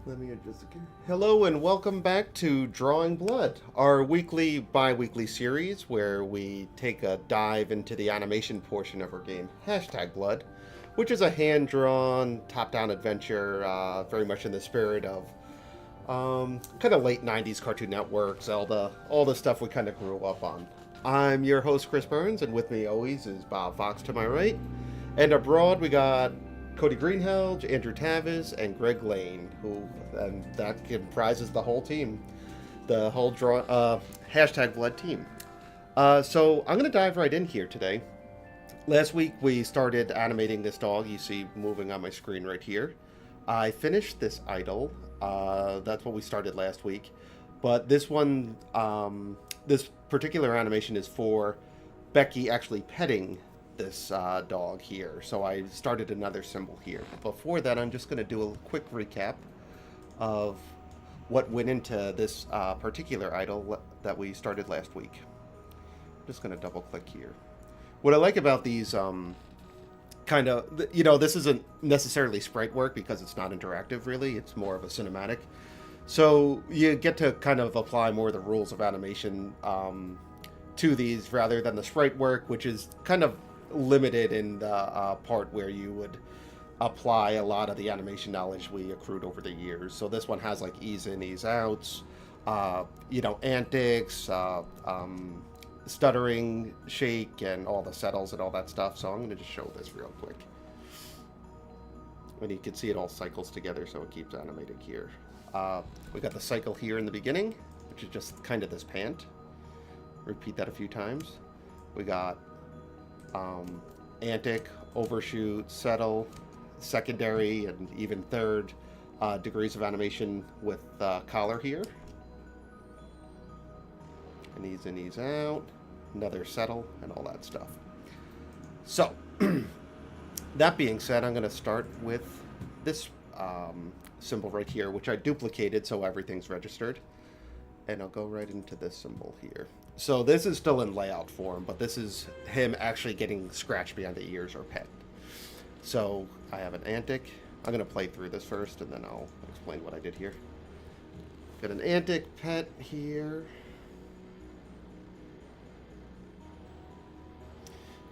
Let me adjust again. Hello and welcome back to Drawing Blood, our weekly, bi-weekly series where we take a dive into the animation portion of our game, #Blood, which is a hand-drawn, top-down adventure, very much in the spirit of kind of late '90s Cartoon Network, Zelda, all the stuff we kind of grew up on. I'm your host, Chris Burns, and with me always is Bob Fox to my right. And abroad, we got Cody Greenhalgh, Andrew Tavis, and Greg Lane, and that comprises the whole team, the whole #Blood team. So I'm going to dive right in here today. Last week we started animating this dog you see moving on my screen right here. I finished this idol. That's what we started last week. But this one, this particular animation is for Becky actually petting this dog here. So I started another symbol here. Before that, I'm just going to do a quick recap of what went into this particular idol that we started last week. I'm just going to double click here. What I like about these kind of, this isn't necessarily sprite work because it's not interactive really, it's more of a cinematic. So you get to kind of apply more of the rules of animation to these rather than the sprite work, which is kind of limited in the part where you would apply a lot of the animation knowledge we accrued over the years. So this one has like ease in, ease outs, antics, stuttering, shake, and all the settles and all that stuff. So I'm going to just show this real quick. And you can see it all cycles together, so it keeps animating here. We got the cycle here in the beginning, which is just kind of this pant. Repeat that a few times. We got antic, overshoot, settle, secondary, and even third degrees of animation with collar here. And ease in, ease out, another settle, and all that stuff. So, that being said, I'm going to start with this symbol right here, which I duplicated so everything's registered. And I'll go right into this symbol here. So this is still in layout form, but this is him actually getting scratched behind the ears or pet. So I have an antic. I'm going to play through this first, and then I'll explain what I did here. Got an antic pet here.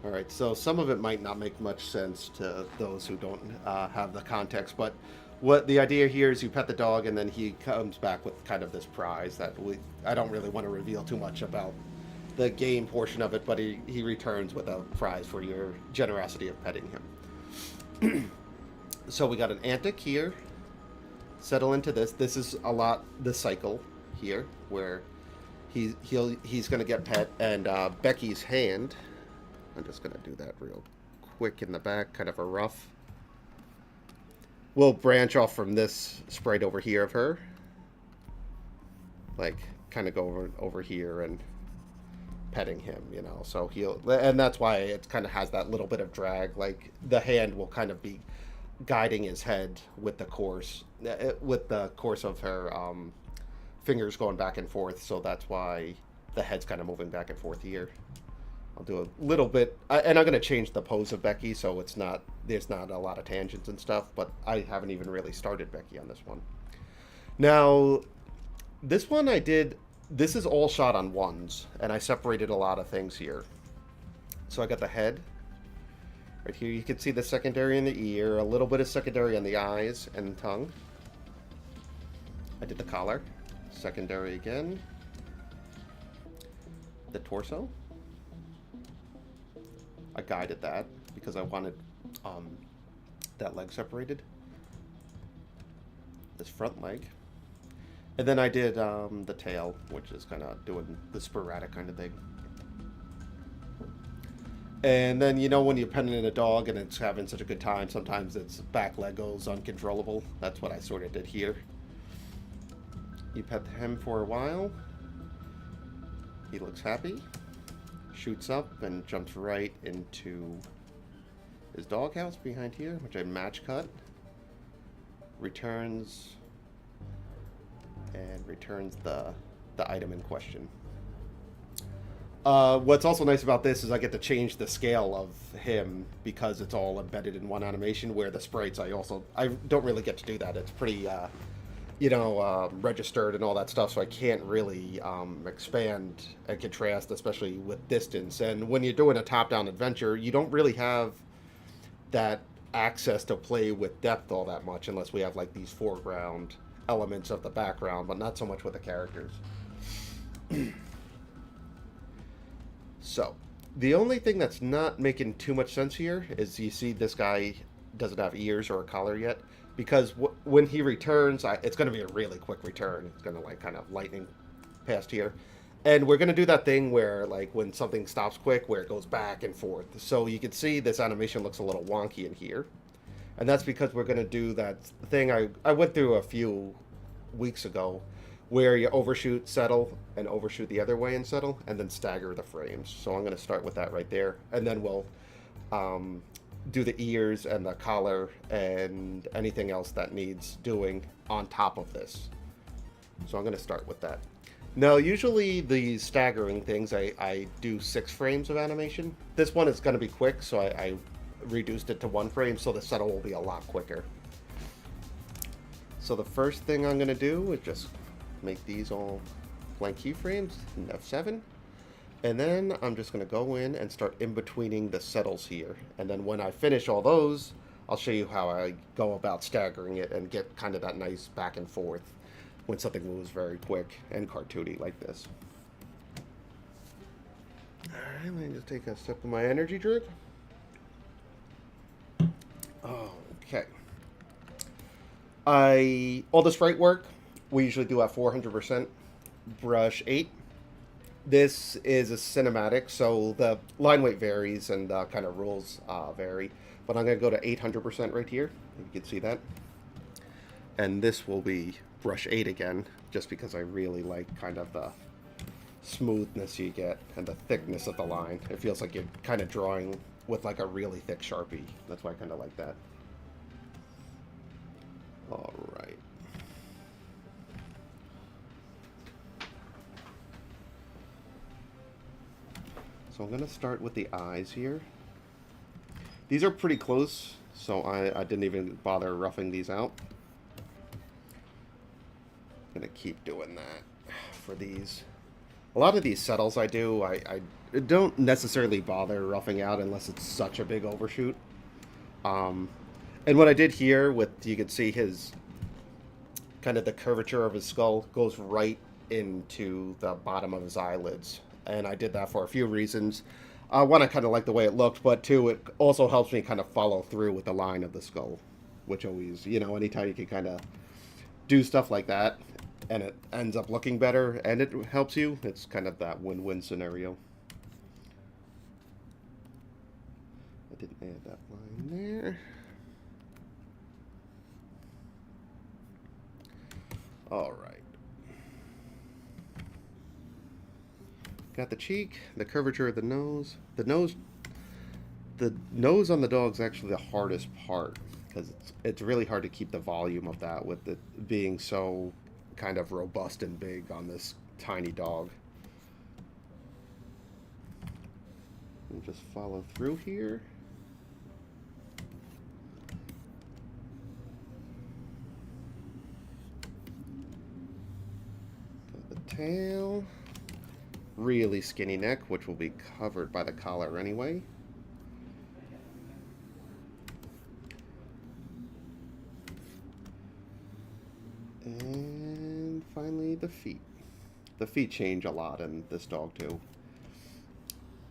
Alright, so some of it might not make much sense to those who don't have the context, but what the idea here is you pet the dog and then he comes back with kind of this prize that I don't really want to reveal too much about the game portion of it, but he returns with a prize for your generosity of petting him. So we got an antic here. Settle into this. This is a lot the cycle here where he's going to get pet, and Becky's hand. I'm just going to do that real quick in the back, kind of a rough. We'll branch off from this sprite over here of her. Like, kind of go over here and petting him, So and that's why it kind of has that little bit of drag. Like, the hand will kind of be guiding his head with the course of her fingers going back and forth. So that's why the head's kind of moving back and forth here. I'll do a little bit, and I'm going to change the pose of Becky, so there's not a lot of tangents and stuff, but I haven't even really started Becky on this one. Now, this one this is all shot on ones, and I separated a lot of things here. So I got the head. Right here, you can see the secondary in the ear, a little bit of secondary on the eyes and tongue. I did the collar. Secondary again. The torso. I guided that because I wanted that leg separated. This front leg. And then I did the tail, which is kind of doing the sporadic kind of thing. And then, when you're petting a dog and it's having such a good time, sometimes its back leg goes uncontrollable. That's what I sort of did here. You pet him for a while. He looks happy. Shoots up and jumps right into his doghouse behind here, which I match cut. Returns the item in question. What's also nice about this is I get to change the scale of him because it's all embedded in one animation, where the sprites I don't really get to do that. It's pretty registered and all that stuff, so I can't really expand and contrast, especially with distance. And when you're doing a top-down adventure, you don't really have that access to play with depth all that much unless we have like these foreground elements of the background, but not so much with the characters. So, the only thing that's not making too much sense here is you see this guy doesn't have ears or a collar yet because when he returns, it's going to be a really quick return. It's going to like kind of lightning past here. And we're going to do that thing where like when something stops quick where it goes back and forth. So you can see this animation looks a little wonky in here. And that's because we're going to do that thing I went through a few weeks ago where you overshoot, settle, and overshoot the other way and settle, and then stagger the frames. So I'm going to start with that right there. And then we'll do the ears and the collar and anything else that needs doing on top of this. So I'm going to start with that. Now, usually the staggering things, I do 6 frames of animation. This one is going to be quick, so I reduced it to 1 frame, so the settle will be a lot quicker. So the first thing I'm going to do is just make these all blank keyframes in F7. And then I'm just going to go in and start in-betweening the settles here. And then when I finish all those, I'll show you how I go about staggering it and get kind of that nice back and forth when something moves very quick and cartoony like this. Alright, let me just take a sip of my energy drink. Okay. All the sprite work, we usually do at 400%. Brush 8. This is a cinematic, so the line weight varies and kind of rules vary. But I'm going to go to 800% right here. You can see that. And this will be brush 8 again, just because I really like kind of the smoothness you get and the thickness of the line. It feels like you're kind of drawing with like a really thick Sharpie. That's why I kind of like that. All right. So I'm going to start with the eyes here. These are pretty close, so I didn't even bother roughing these out. I'm going to keep doing that for these. A lot of these settles I do, I don't necessarily bother roughing out unless it's such a big overshoot. And what I did here with, you can see his, kind of the curvature of his skull goes right into the bottom of his eyelids. And I did that for a few reasons. One, I kind of like the way it looked, but two, it also helps me kind of follow through with the line of the skull, which always, anytime you can kind of do stuff like that, and it ends up looking better, and it helps you, it's kind of that win-win scenario. I didn't add that line there. All right. Got the cheek, the curvature of the nose. The nose on the dog is actually the hardest part because it's really hard to keep the volume of that with it being so kind of robust and big on this tiny dog. And just follow through here. Got the tail. Really skinny neck, which will be covered by the collar anyway. And finally the feet. The feet change a lot in this dog too.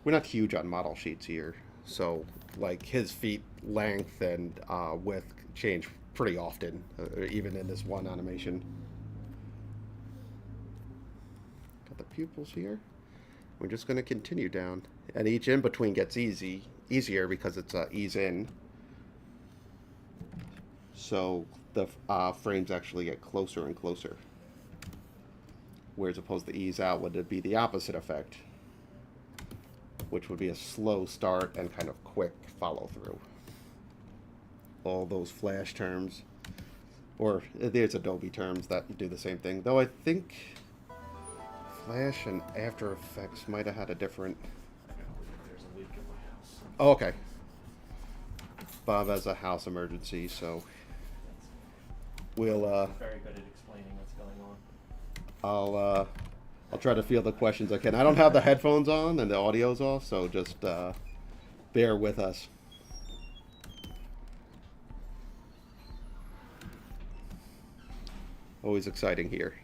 We're not huge on model sheets here, so like his feet length and width change pretty often, even in this one animation. Got the pupils here. We're just going to continue down, and each in between gets easier because it's ease in. So the frames actually get closer and closer. Whereas opposed to ease out would be the opposite effect, which would be a slow start and kind of quick follow through. All those Flash terms, or there's Adobe terms that do the same thing. Though I think Flash and After Effects might have had a different. There's a leak in my house. Oh, okay. Bob has a house emergency, so we'll Very good at explaining what's going on. I'll try to field the questions I can. I don't have the headphones on and the audio's off, so just bear with us. Always exciting here.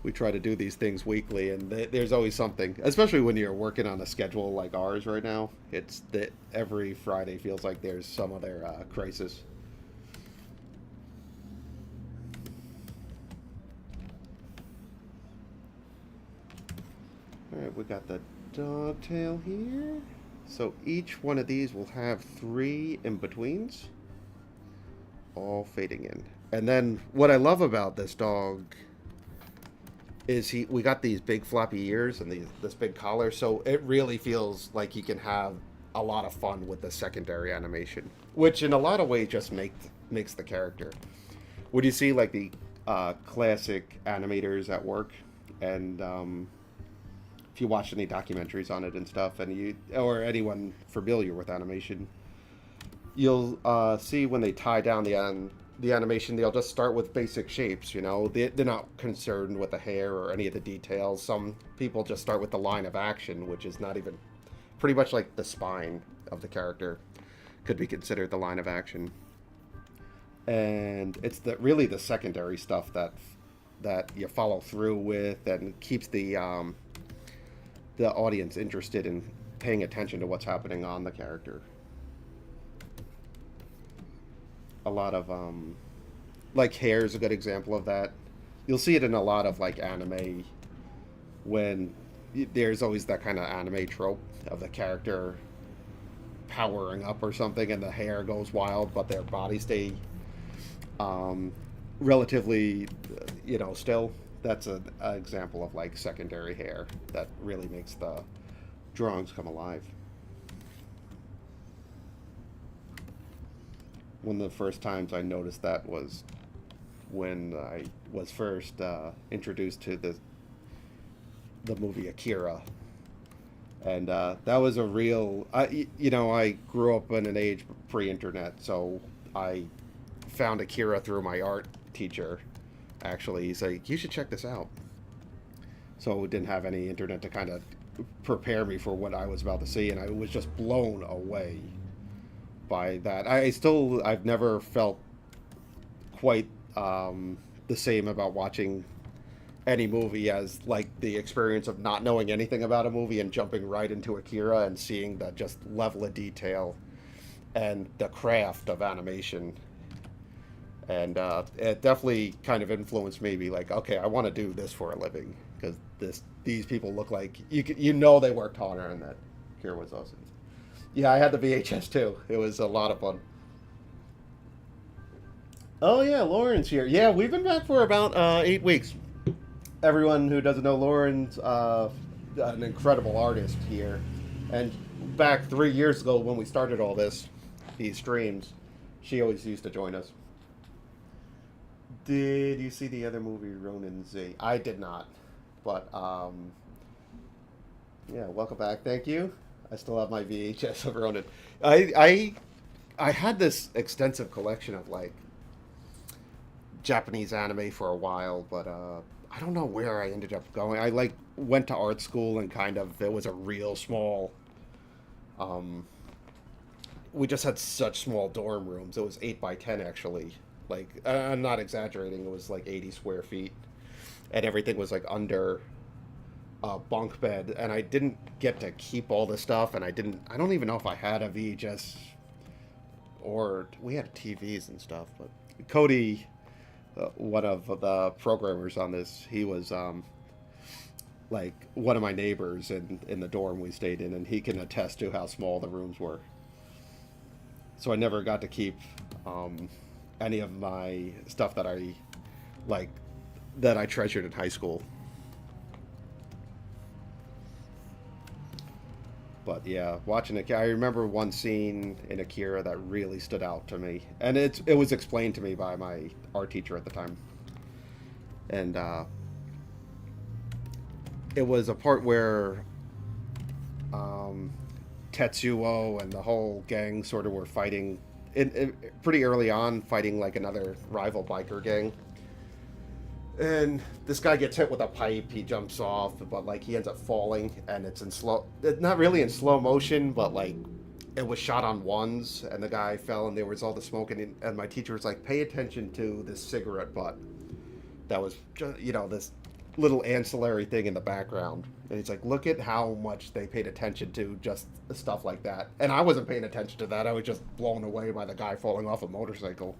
We try to do these things weekly, and there's always something, especially when you're working on a schedule like ours right now. It's that every Friday feels like there's some other crisis. All right, we got the dogtail here. So each one of these will have 3 in-betweens, all fading in. And then what I love about this dog is we got these big floppy ears and this big collar, so it really feels like he can have a lot of fun with the secondary animation, which in a lot of ways just makes the character. Would you see like the classic animators at work, and if you watch any documentaries on it and stuff, and or anyone familiar with animation, you'll see when they tie down the animation, they'll just start with basic shapes. You know, they're not concerned with the hair or any of the details. Some people just start with the line of action, which is not even pretty much like the spine of the character could be considered the line of action. And it's really the secondary stuff that you follow through with and keeps the audience interested in paying attention to what's happening on the character. A lot of like hair is a good example of that. You'll see it in a lot of like anime, when there's always that kind of anime trope of the character powering up or something and the hair goes wild but their body stay relatively still. That's an example of like secondary hair that really makes the drawings come alive. One of the first times I noticed that was when I was first introduced to the movie Akira, and that was a real. I grew up in an age pre-internet, so I found Akira through my art teacher. Actually, he's like, "You should check this out." So we didn't have any internet to kind of prepare me for what I was about to see, and I was just blown away by that. I've never felt quite the same about watching any movie as like the experience of not knowing anything about a movie and jumping right into Akira and seeing that just level of detail and the craft of animation. And it definitely kind of influenced me, be like, okay, I want to do this for a living, because these people look like they worked harder, and that Akira was awesome. Yeah, I had the VHS too. It was a lot of fun. Oh yeah, Lauren's here. Yeah, we've been back for about 8 weeks. Everyone who doesn't know, Lauren's an incredible artist here. And back 3 years ago when we started all these streams, she always used to join us. Did you see the other movie, Ronin Z? I did not. But, yeah, welcome back. Thank you. I still have my VHS of Ronin. I had this extensive collection of, like, Japanese anime for a while, but I don't know where I ended up going. I, like, went to art school and it was a real small... we just had such small dorm rooms. It was 8 by 10, actually. Like, I'm not exaggerating. It was, like, 80 square feet. And everything was, like, under a bunk bed, and I didn't get to keep all the stuff, and I don't even know if I had a VHS, or we had TVs and stuff. But Cody, one of the programmers on this, he was like one of my neighbors in the dorm we stayed in, and he can attest to how small the rooms were. So I never got to keep any of my stuff that I treasured in high school. But yeah, watching it, I remember one scene in Akira that really stood out to me, and it was explained to me by my art teacher at the time. And it was a part where Tetsuo and the whole gang sort of were fighting pretty early on fighting like another rival biker gang. And this guy gets hit with a pipe. He jumps off, but like he ends up falling, and it's in slow. Not really in slow motion, but like it was shot on ones, and the guy fell, and there was all the smoke, and my teacher was like, "Pay attention to this cigarette butt." That was just, this little ancillary thing in the background, and he's like, "Look at how much they paid attention to just stuff like that." And I wasn't paying attention to that. I was just blown away by the guy falling off a motorcycle.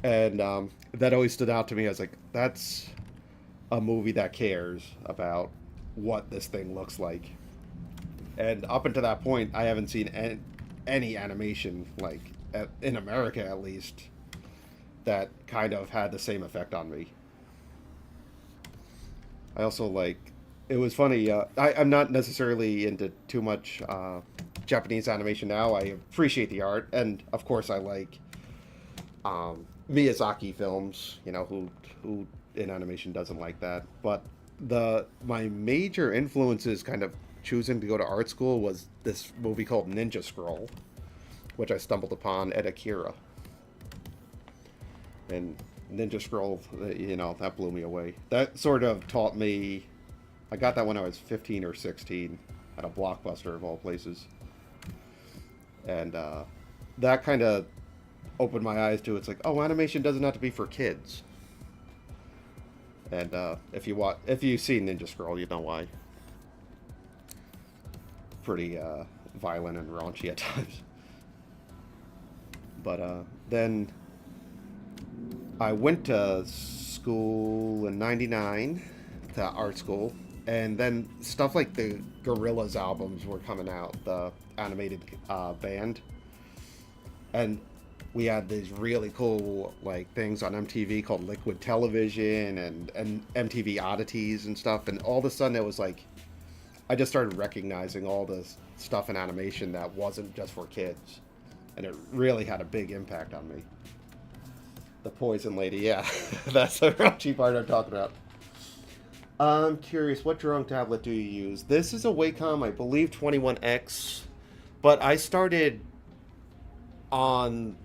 And that always stood out to me. I was like, that's a movie that cares about what this thing looks like. And up until that point, I haven't seen any animation, like in America at least, that kind of had the same effect on me. I also like, it was funny. I'm not necessarily into too much Japanese animation now. I appreciate the art, and of course, I like Miyazaki films, who in animation doesn't like that. But my major influences kind of choosing to go to art school was this movie called Ninja Scroll, which I stumbled upon at Akira. And Ninja Scroll, that blew me away. That sort of taught me. I got that when I was 15 or 16 at a Blockbuster of all places. And that kind of opened my eyes to, it's like, oh, animation doesn't have to be for kids. And if you've seen Ninja Scroll, you know why. Pretty violent and raunchy at times. But then I went to school in '99, to art school, and then stuff like the Gorillaz albums were coming out, the animated band, and we had these really cool like things on MTV called Liquid Television and MTV Oddities and stuff, and all of a sudden it was like I just started recognizing all this stuff in animation that wasn't just for kids, and it really had a big impact on me. The Poison Lady, yeah, that's the raunchy part I'm talking about. I'm curious, what drawing tablet do you use? This is a Wacom, I believe 21X, but I started on,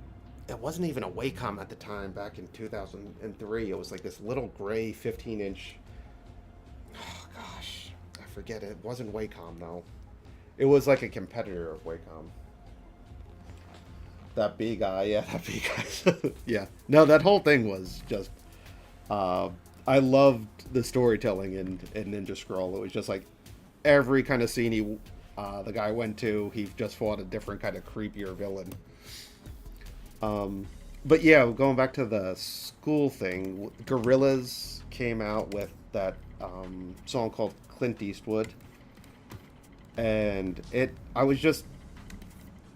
it wasn't even a Wacom at the time, back in 2003. It was like this little gray 15-inch, oh gosh, I forget it. It wasn't Wacom, though. It was like a competitor of Wacom. That big guy, yeah, that big guy. Yeah. No, that whole thing was just, I loved the storytelling in Ninja Scroll. It was just like every kind of scene the guy went to, he just fought a different kind of creepier villain. But yeah, going back to the school thing, Gorillaz came out with that song called Clint Eastwood, and I was just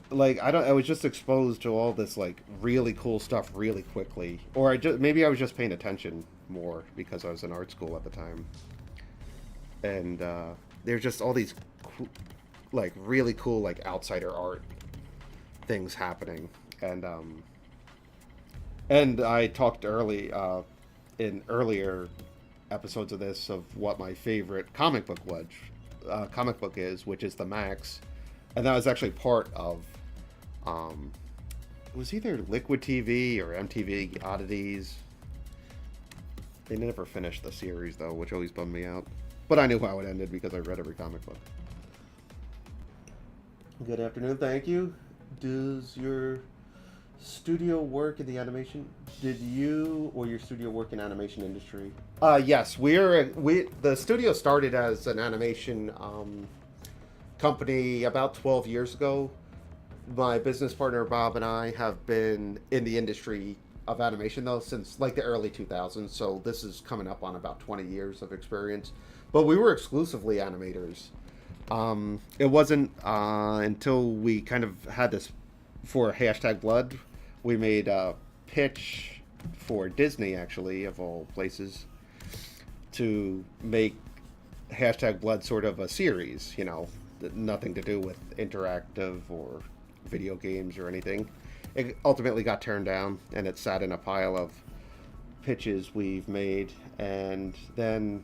like, I was just exposed to all this like really cool stuff really quickly, or maybe I was just paying attention more because I was in art school at the time, and there's just all these like really cool like outsider art things happening, and I talked in earlier episodes of this of what my favorite comic book is, which is the Max, and that was actually part of it was either Liquid TV or MTV Oddities. They never finished the series though, which always bummed me out. But I knew how it ended because I read every comic book. Good afternoon, thank you. Does your studio work in the animation? Did you or your studio work in animation industry? Yes, the studio started as an animation company about 12 years ago. My business partner Bob and I have been in the industry of animation though since like the early 2000s, so this is coming up on about 20 years of experience. But we were exclusively animators. It wasn't until we kind of had this for hashtag Blood, we made a pitch for Disney, actually, of all places, to make hashtag Blood sort of a series, nothing to do with interactive or video games or anything. It ultimately got turned down, and it sat in a pile of pitches we've made, and then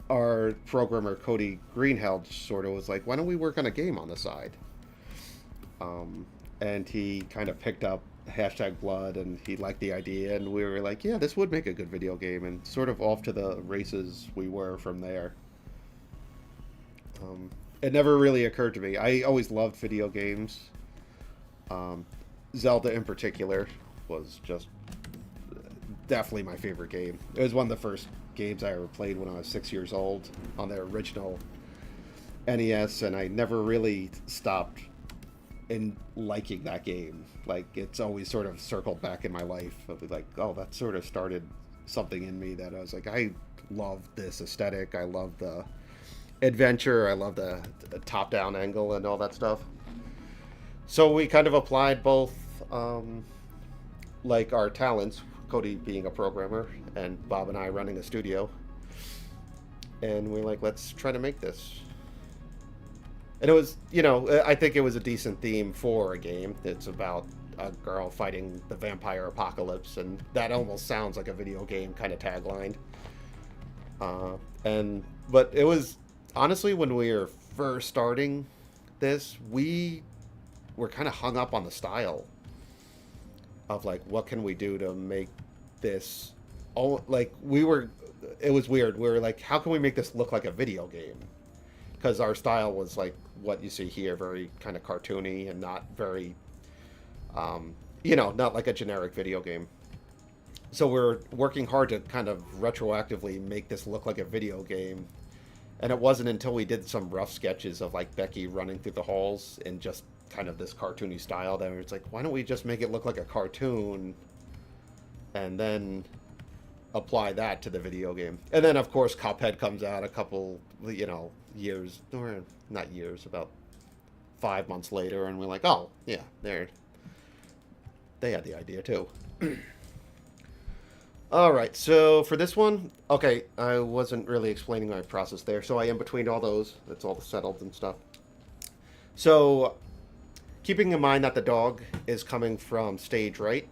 our programmer Cody Greenheld sort of was like, why don't we work on a game on the side? and he kind of picked up hashtag blood, and he liked the idea, and we were like, yeah, this would make a good video game, and sort of off to the races we were from there. It never really occurred to me. I always loved video games. Zelda in particular was just definitely my favorite game. It was one of the first games I ever played when I was 6 years old on the original NES, and I never really stopped in liking that game. Like, it's always sort of circled back in my life. I'll be like, oh, that sort of started something in me that I was like, I love this aesthetic. I love the adventure. I love the top-down angle and all that stuff. So we kind of applied both, like, our talents, Cody being a programmer and Bob and I running a studio. And we're like, let's try to make this. And it was, I think it was a decent theme for a game. It's about a girl fighting the vampire apocalypse, and that almost sounds like a video game kind of tagline. But it was, honestly, when we were first starting this, we were kind of hung up on the style of, like, what can we do to make this, it was weird. We were like, how can we make this look like a video game? Because our style was like what you see here, very kind of cartoony and not very, not like a generic video game. So we're working hard to kind of retroactively make this look like a video game. And it wasn't until we did some rough sketches of, like, Becky running through the halls in just kind of this cartoony style that it's like, why don't we just make it look like a cartoon and then apply that to the video game. And then, of course, Cuphead comes out a couple, years, or not years, about 5 months later, and we're like, oh, yeah, they had the idea too. All right, so for this one, okay, I wasn't really explaining my process there, so I in between all those, it's all settled and stuff. So, keeping in mind that the dog is coming from stage right,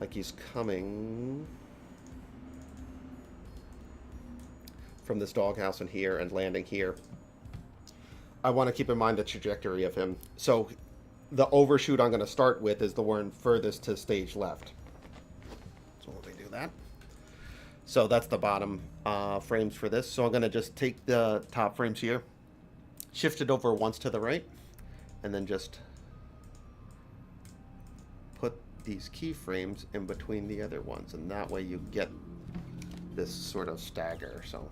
like he's coming from this doghouse in here and landing here, I want to keep in mind the trajectory of him. So the overshoot I'm going to start with is the one furthest to stage left. So let me do that. So that's the bottom frames for this. So I'm going to just take the top frames here, shift it over once to the right, and then just put these keyframes in between the other ones, and that way you get this sort of stagger. So,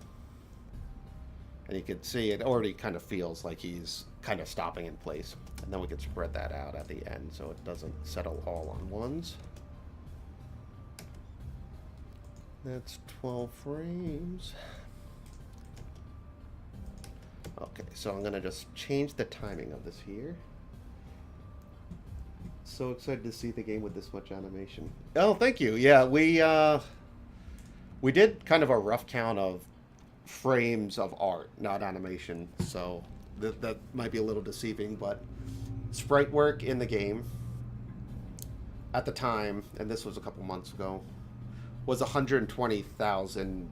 and you can see it already kind of feels like he's kind of stopping in place, and then we can spread that out at the end so it doesn't settle all on ones. That's 12 frames. Okay, so I'm gonna just change the timing of this here. So excited to see the game with this much animation. Oh, thank you. Yeah, we did kind of a rough count of frames of art, not animation. So that might be a little deceiving, but sprite work in the game at the time, and this was a couple months ago, was 120,000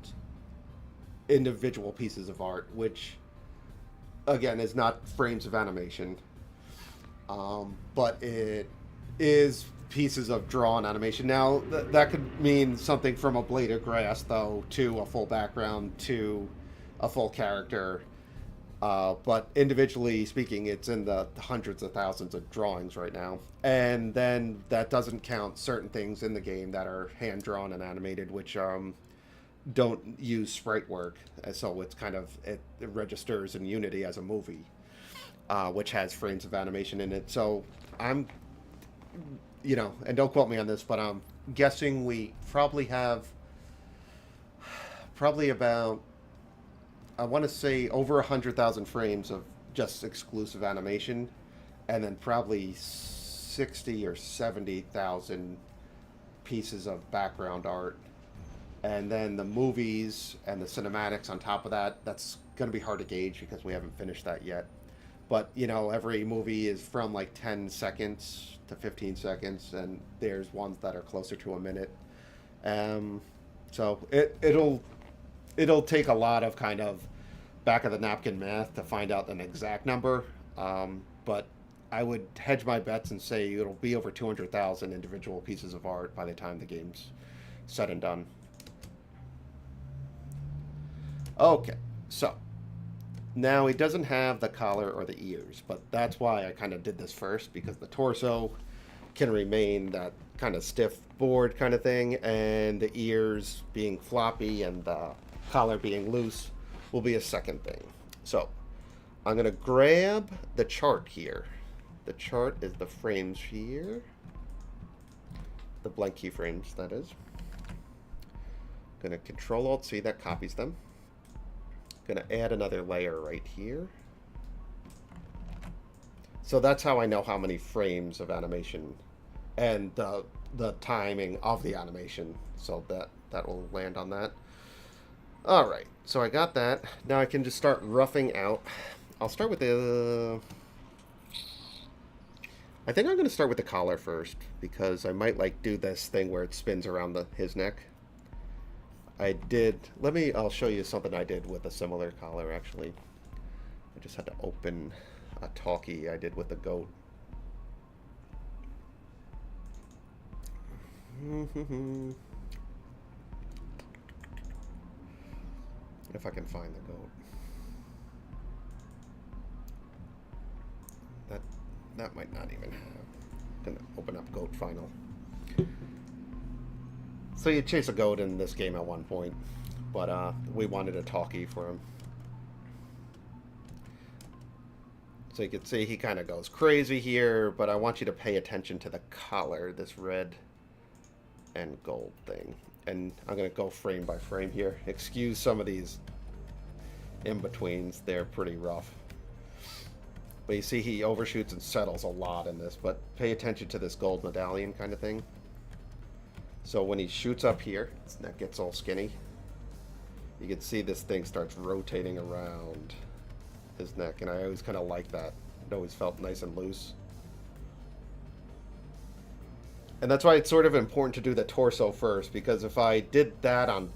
individual pieces of art, which again is not frames of animation, but it is pieces of drawn animation. Now that could mean something from a blade of grass, though, to a full background, to a full character, but individually speaking, it's in the hundreds of thousands of drawings right now. And then that doesn't count certain things in the game that are hand drawn and animated, which don't use sprite work, so it's kind of, it registers in Unity as a movie, which has frames of animation in it. So I'm, and don't quote me on this, but I'm guessing we probably have about, I want to say, over 100,000 frames of just exclusive animation, and then probably 60 or 70,000 pieces of background art. And then the movies and the cinematics on top of that, that's going to be hard to gauge because we haven't finished that yet. But, every movie is from like 10 seconds to 15 seconds, and there's ones that are closer to a minute. So it'll take a lot of kind of back of the napkin math to find out an exact number, but I would hedge my bets and say it'll be over 200,000 individual pieces of art by the time the game's said and done. Okay, so now he doesn't have the collar or the ears, but that's why I kind of did this first, because the torso can remain that kind of stiff board kind of thing, and the ears being floppy and the collar being loose will be a second thing. So I'm going to grab the chart here. The chart is the frames here. The blank keyframes, that is. Going to Control-Alt-C, that copies them. Going to add another layer right here. So that's how I know how many frames of animation and the timing of the animation. So that will land on that. All right, so I got that. Now I can just start roughing out. I'll start with the... I think I'm going to start with the collar first, because I might like do this thing where it spins around his neck. I'll show you something I did with a similar collar, actually. I just had to open a talkie I did with the goat. If I can find the goat. That might not even have. I'm gonna open up goat final. So you chase a goat in this game at one point, but we wanted a talkie for him. So you can see he kind of goes crazy here, but I want you to pay attention to the collar, this red and gold thing. And I'm going to go frame by frame here. Excuse some of these in-betweens, they're pretty rough. But you see he overshoots and settles a lot in this, but pay attention to this gold medallion kind of thing. So when he shoots up here, his neck gets all skinny. You can see this thing starts rotating around his neck, and I always kind of like that. It always felt nice and loose. And that's why it's sort of important to do the torso first, because if I did that on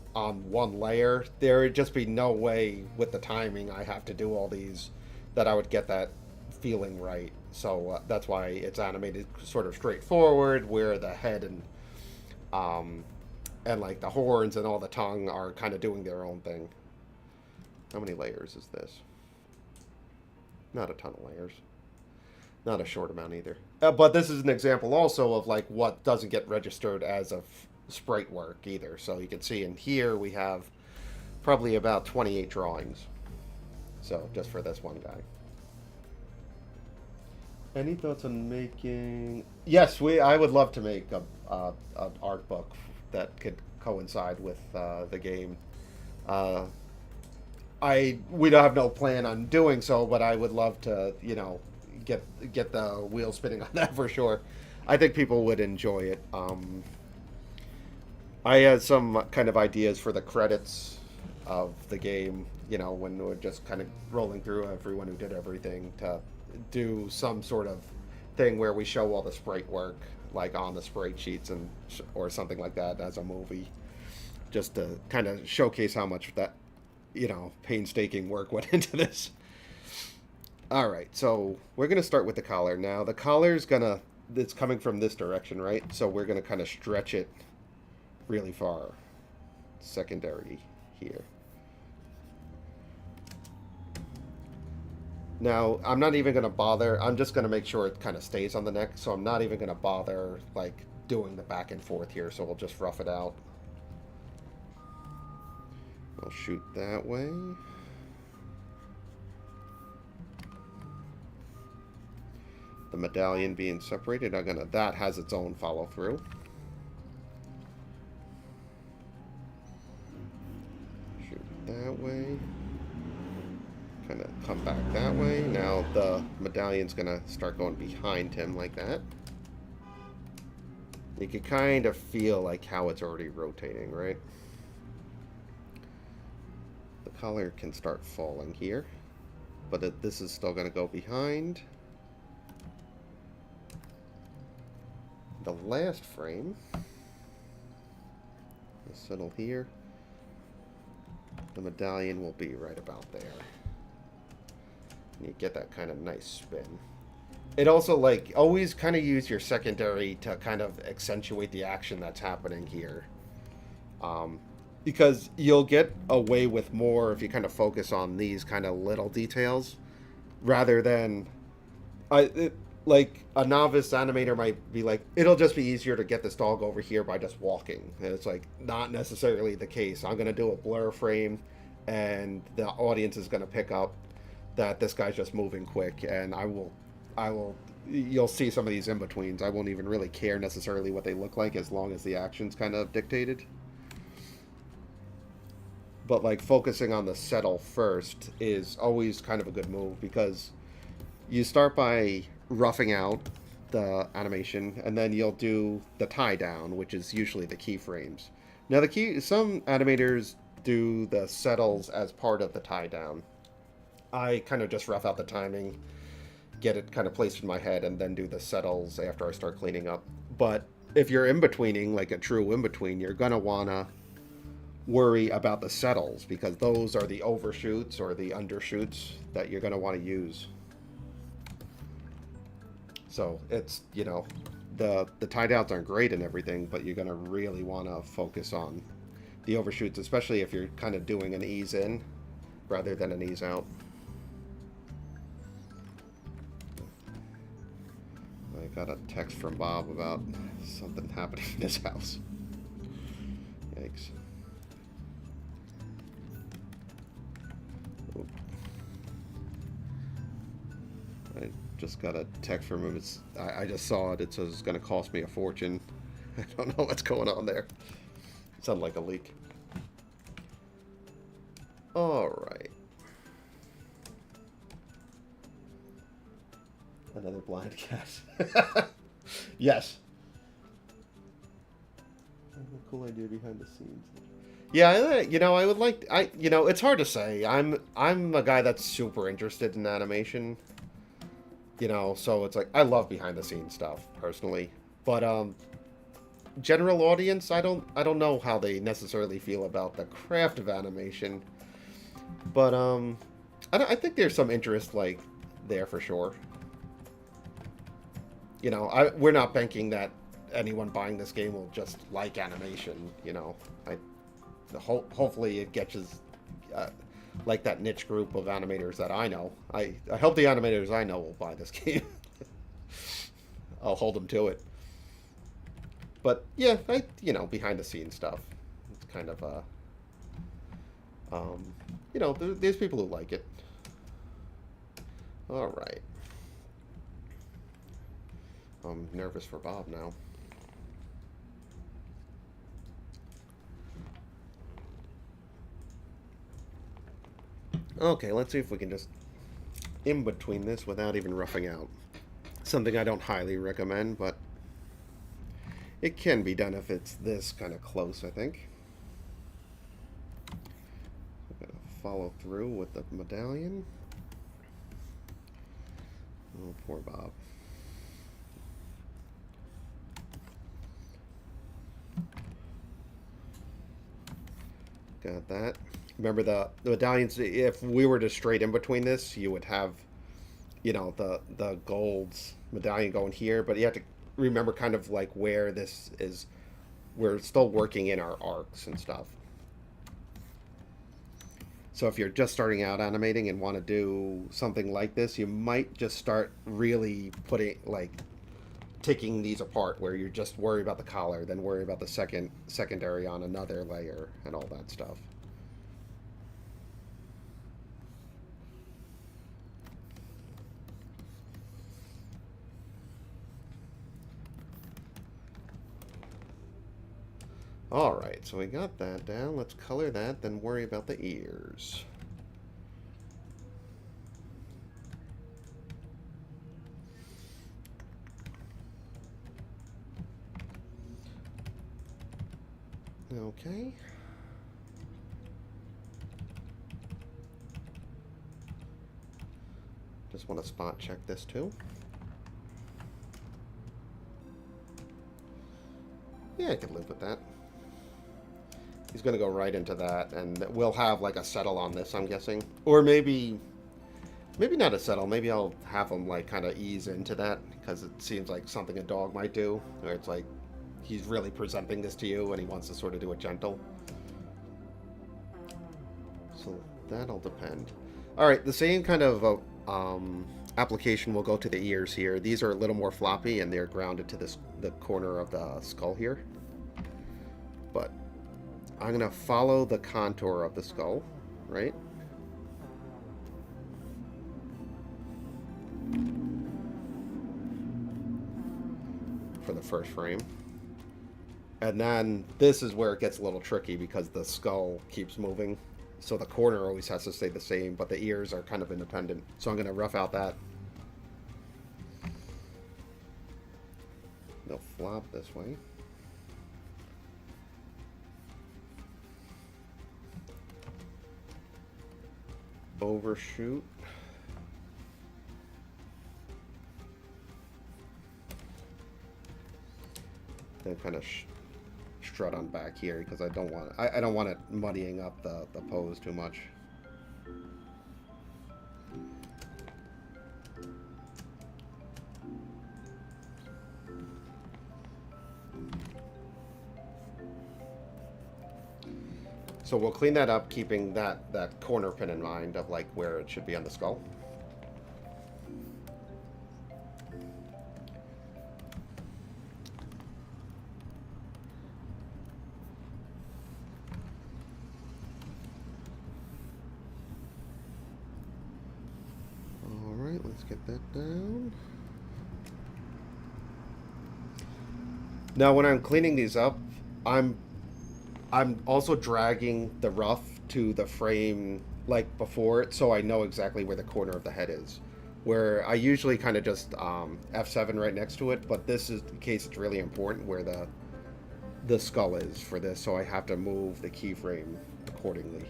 one layer, there would just be no way with the timing I have to do all these that I would get that feeling right. So that's why it's animated sort of straightforward, where the head and like the horns and all the tongue are kind of doing their own thing. How many layers is this? Not a ton of layers. Not a short amount either. But this is an example also of like what doesn't get registered as a sprite work either. So you can see in here we have probably about 28 drawings. So just for this one guy. Any thoughts on making... Yes, I would love to make an art book that could coincide with the game. We don't have no plan on doing so, but I would love to, you know, get the wheel spinning on that for sure. I think people would enjoy it. I had some kind of ideas for the credits of the game, you know, when we're just kind of rolling through everyone who did everything, to do some sort of thing where we show all the sprite work, like on the sprite sheets and or something like that as a movie, just to kind of showcase how much that, you know, painstaking work went into this. All right, so we're going to start with the collar. Now, the collar's it's coming from this direction, right? So we're going to kind of stretch it really far. Secondary here. Now, I'm not even going to bother. I'm just going to make sure it kind of stays on the neck. So I'm not even going to bother, like, doing the back and forth here. So we'll just rough it out. I'll shoot that way. The medallion being separated, that has its own follow through. Shoot that way. Kind of come back that way. Now the medallion's gonna start going behind him like that. You can kind of feel like how it's already rotating, right? The collar can start falling here, but this is still gonna go behind. The last frame, will settle here. The medallion will be right about there. You get that kind of nice spin. It also, like, always kind of use your secondary to kind of accentuate the action that's happening here. Um, because you'll get away with more if you kind of focus on these kind of little details rather than like a novice animator might be like, it'll just be easier to get this dog over here by just walking. And it's like not necessarily the case. I'm gonna do a blur frame, and the audience is gonna pick up that this guy's just moving quick, and I will. You'll see some of these in betweens. I won't even really care necessarily what they look like as long as the action's kind of dictated. But like focusing on the settle first is always kind of a good move because you start by roughing out the animation, and then you'll do the tie down, which is usually the keyframes. Now, some animators do the settles as part of the tie down. I kind of just rough out the timing, get it kind of placed in my head, and then do the settles after I start cleaning up. But if you're in betweening, like a true in between, you're gonna wanna worry about the settles because those are the overshoots or the undershoots that you're gonna want to use. So it's, you know, the tie downs aren't great and everything, but you're gonna really want to focus on the overshoots, especially if you're kind of doing an ease in rather than an ease out. I got a text from Bob about something happening in his house. Yikes. Oop. I just got a text from him. I just saw it. It says it's going to cost me a fortune. I don't know what's going on there. It sounded like a leak. All right. Another blind cat. Yes. A cool idea behind the scenes. Yeah, you know, I would like. You know, it's hard to say. I'm a guy that's super interested in animation. You know, so it's like I love behind the scenes stuff personally, but general audience, I don't know how they necessarily feel about the craft of animation, but I think there's some interest like there for sure. You know, we're not banking that anyone buying this game will just like animation. You know, hopefully it gets like that niche group of animators that I know. I hope the animators I know will buy this game. I'll hold them to it. But yeah, you know, behind the scenes stuff. It's kind of you know, there's people who like it. All right. I'm nervous for Bob now. Okay, let's see if we can just in between this without even roughing out. Something I don't highly recommend, but it can be done if it's this kind of close, I think. I'm gonna follow through with the medallion. Oh, poor Bob. Got that. Remember the medallions, if we were to straight in between this, you would have, you know, the gold's medallion going here, but you have to remember kind of like where this is. We're still working in our arcs and stuff. So if you're just starting out animating and want to do something like this, you might just start really putting, like, taking these apart where you just worry about the collar, then worry about the secondary on another layer and all that stuff. Alright, so we got that down. Let's color that, then worry about the ears. Okay. Just want to spot check this too. Yeah, I can live with that. He's going to go right into that, and we'll have like a settle on this, I'm guessing. Or maybe Maybe not a settle. Maybe I'll have him like kind of ease into that because it seems like something a dog might do, where it's like he's really presenting this to you and he wants to sort of do it gentle. So that'll depend. All right, the same kind of application will go to the ears here. These are a little more floppy and they're grounded to the corner of the skull here. But I'm gonna follow the contour of the skull, right? For the first frame. And then this is where it gets a little tricky because the skull keeps moving. So the corner always has to stay the same, but the ears are kind of independent. So I'm going to rough out that. They'll flop this way. Overshoot. Then kind of strut on back here because I don't want I don't want it muddying up the pose too much. So we'll clean that up, keeping that corner pin in mind of like where it should be on the skull. All right, let's get that down. Now when I'm cleaning these up, I'm also dragging the rough to the frame like before it, so I know exactly where the corner of the head is. Where I usually kind of just F7 right next to it, but this is the case it's really important where the skull is for this, so I have to move the keyframe accordingly.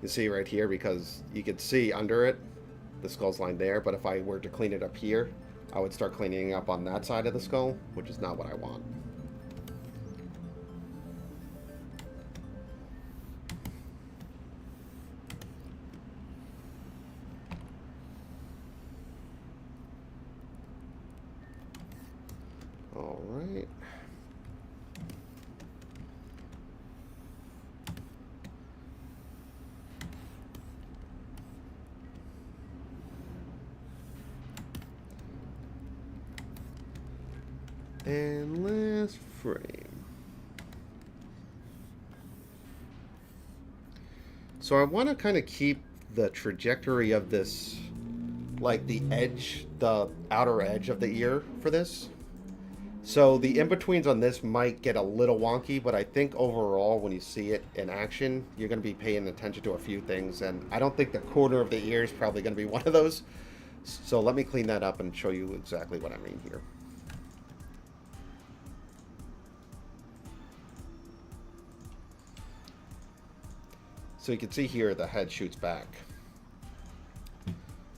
You see right here, because you can see under it, the skull's line there, but if I were to clean it up here, I would start cleaning up on that side of the skull, which is not what I want. All right. And last frame. So I want to kind of keep the trajectory of this, like the edge, the outer edge of the ear for this. So the in-betweens on this might get a little wonky, but I think overall when you see it in action, you're going to be paying attention to a few things, and I don't think the corner of the ear is probably going to be one of those. So let me clean that up and show you exactly what I mean here. So you can see here the head shoots back.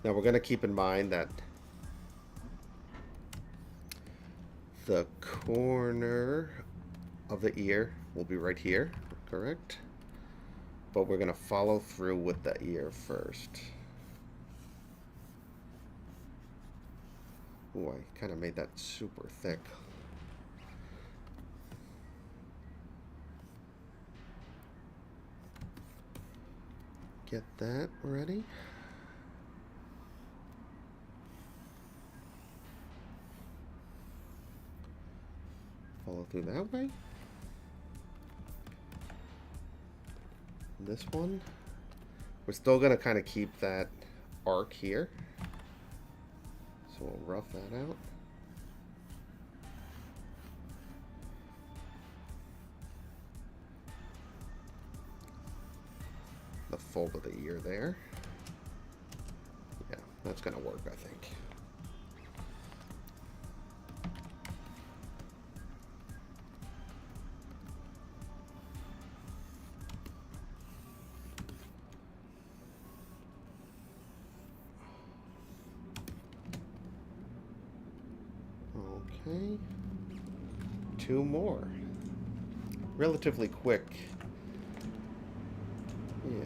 Now we're going to keep in mind that the corner of the ear will be right here, correct? But we're going to follow through with the ear first. Ooh, I kind of made that super thick. Get that ready. Follow through that way. This one, we're still going to kind of keep that arc here. So we'll rough that out. The fold of the ear there. Yeah, that's going to work, I think. Okay. Two more. relatively quick.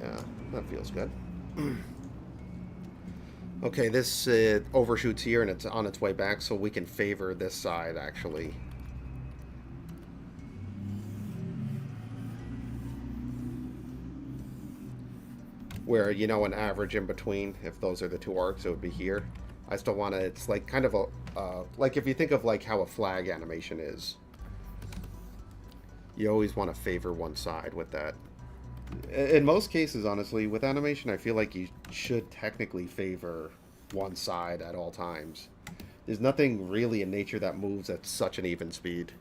Yeah, that feels good. Okay, this overshoots here and it's on its way back, so we can favor this side, actually. Where, you know, an average in between, if those are the two arcs, it would be here. I still want to, it's like kind of a, like if you think of like how a flag animation is, you always want to favor one side with that. In most cases, honestly, with animation, I feel like you should technically favor one side at all times. There's nothing really in nature that moves at such an even speed.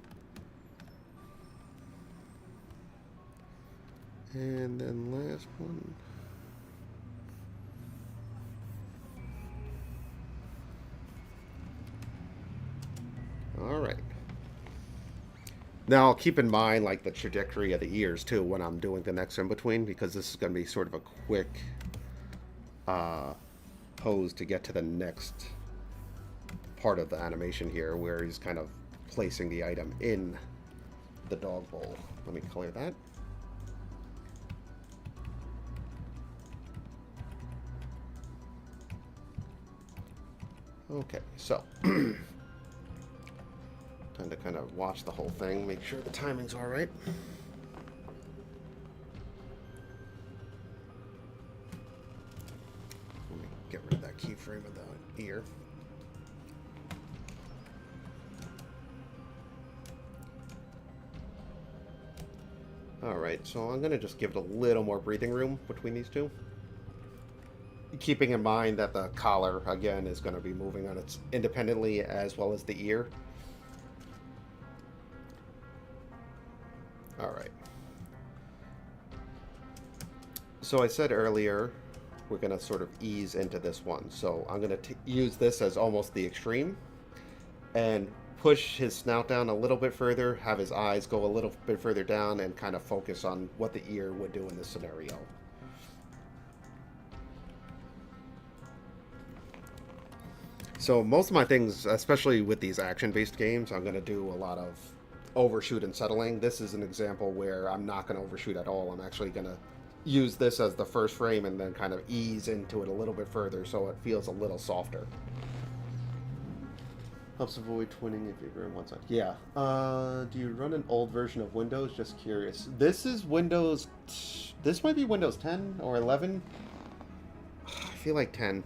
And then last one. Alright. Now, keep in mind, like, the trajectory of the ears, too, when I'm doing the next in-between, because this is going to be sort of a quick pose to get to the next part of the animation here, where he's kind of placing the item in the dog bowl. Let me clear that. Okay, so... time to kind of watch the whole thing, make sure the timing's all right. Let me get rid of that keyframe of the ear. All right, so I'm going to just give it a little more breathing room between these two. Keeping in mind that the collar, again, is going to be moving on its independently as well as the ear. All right. So I said earlier, we're going to sort of ease into this one. So I'm going to use this as almost the extreme and push his snout down a little bit further, have his eyes go a little bit further down, and kind of focus on what the ear would do in this scenario. So most of my things, especially with these action-based games, I'm going to do a lot of overshoot and settling. This is an example where I'm not going to overshoot at all. I'm actually going to use this as the first frame and then kind of ease into it a little bit further so it feels a little softer. Helps avoid twinning if you're on one side. Yeah. Do you run an old version of Windows? Just curious. This is Windows... This might be Windows 10 or 11. I feel like 10.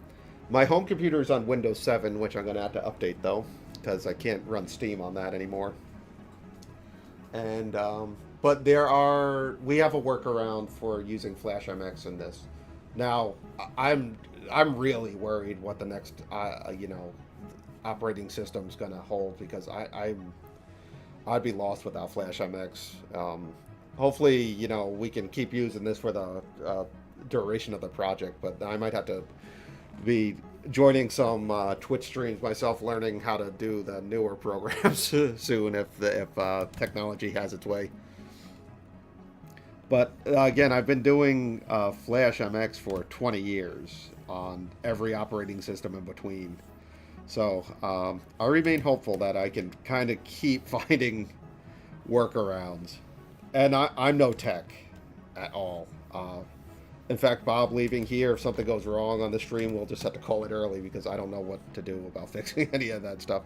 My home computer is on Windows 7, which I'm going to have to update, though, because I can't run Steam on that anymore. And, but we have a workaround for using Flash MX in this. Now, I'm really worried what the next, operating system's going to hold, because I'd be lost without Flash MX. Hopefully, we can keep using this for the duration of the project, but I might have to be joining some Twitch streams myself, learning how to do the newer programs soon if technology has its way. But again, I've been doing Flash MX for 20 years on every operating system in between. So I remain hopeful that I can kind of keep finding workarounds. And I'm no tech at all. In fact, Bob leaving here, if something goes wrong on the stream, we'll just have to call it early because I don't know what to do about fixing any of that stuff.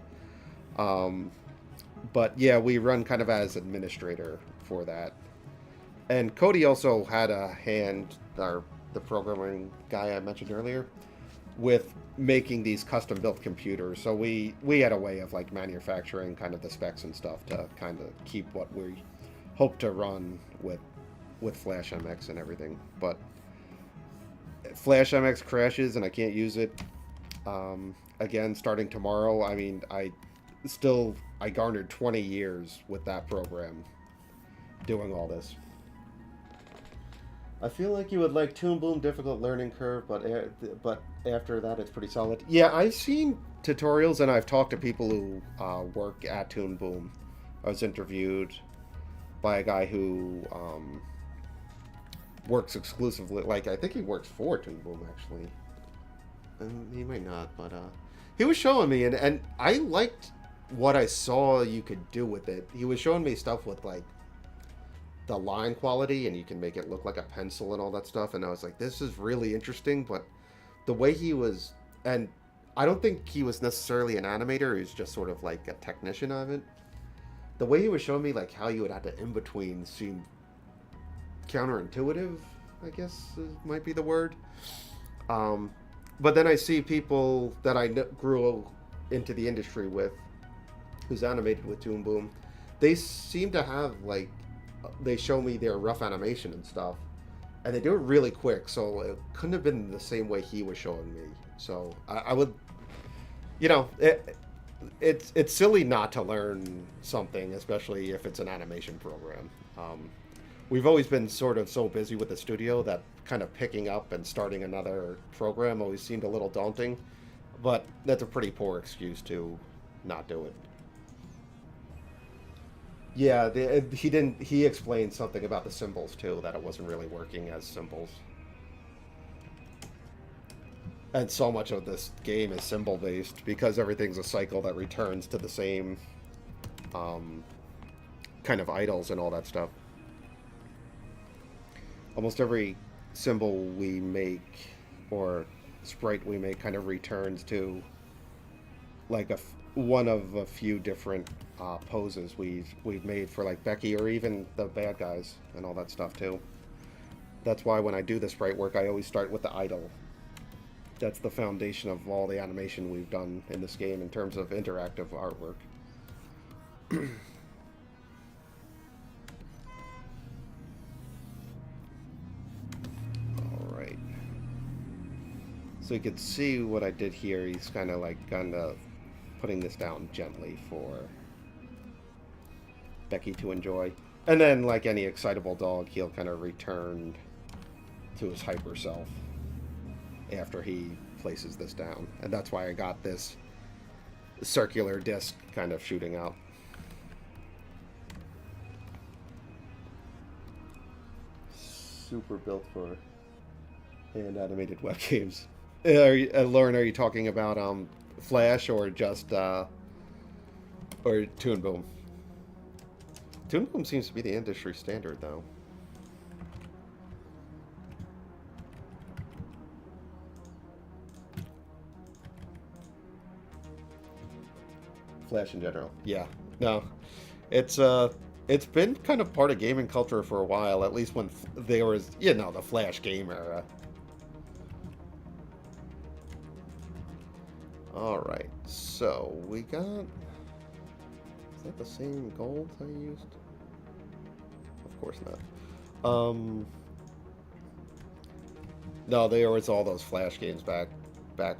But yeah, we run kind of as administrator for that. And Cody also had a hand, the programming guy I mentioned earlier, with making these custom-built computers. So we had a way of like manufacturing kind of the specs and stuff to kind of keep what we hope to run with Flash MX and everything. But Flash MX crashes and I can't use it again starting tomorrow. I mean, I garnered 20 years with that program doing all this. I feel like you would like Toon Boom, difficult learning curve, but after that it's pretty solid. Yeah, I've seen tutorials and I've talked to people who work at Toon Boom. I was interviewed by a guy who works exclusively, like I think he works for Toon Boom actually. He might not, but he was showing me, and I liked what I saw you could do with it. He was showing me stuff with like the line quality, and you can make it look like a pencil and all that stuff. And I was like, this is really interesting, but the way he was, and I don't think he was necessarily an animator. He was just sort of like a technician of it. The way he was showing me like how you would have to in between seemed counterintuitive, I guess might be the word. Um, but then I see people that I grew into the industry with, who's animated with Toon Boom. They seem to have like, they show me their rough animation and stuff, and they do it really quick. So it couldn't have been the same way he was showing me. So I would, you know, it's silly not to learn something, especially if it's an animation program. We've always been sort of so busy with the studio that kind of picking up and starting another program always seemed a little daunting, but that's a pretty poor excuse to not do it. Yeah, he didn't. He explained something about the symbols too, that it wasn't really working as symbols. And so much of this game is symbol based because everything's a cycle that returns to the same um, kind of idols and all that stuff. Almost every symbol we make or sprite we make kind of returns to like one of a few different poses we've made for like Becky or even the bad guys and all that stuff too. That's why when I do the sprite work, I always start with the idol. That's the foundation of all the animation we've done in this game in terms of interactive artwork. Alright. So you can see what I did here. He's kind of putting this down gently for Becky to enjoy. And then, like any excitable dog, he'll kind of return to his hyper self after he places this down. And that's why I got this circular disc kind of shooting out. Super built for hand animated web games. Lauren, are you talking about Flash or just or Toon Boom? Toon Boom seems to be the industry standard, though. Flash in general, yeah. No, it's been kind of part of gaming culture for a while. At least when there was, the Flash game era. All right, so we got. Is that the same gold I used? Of course not. No, there was all those Flash games back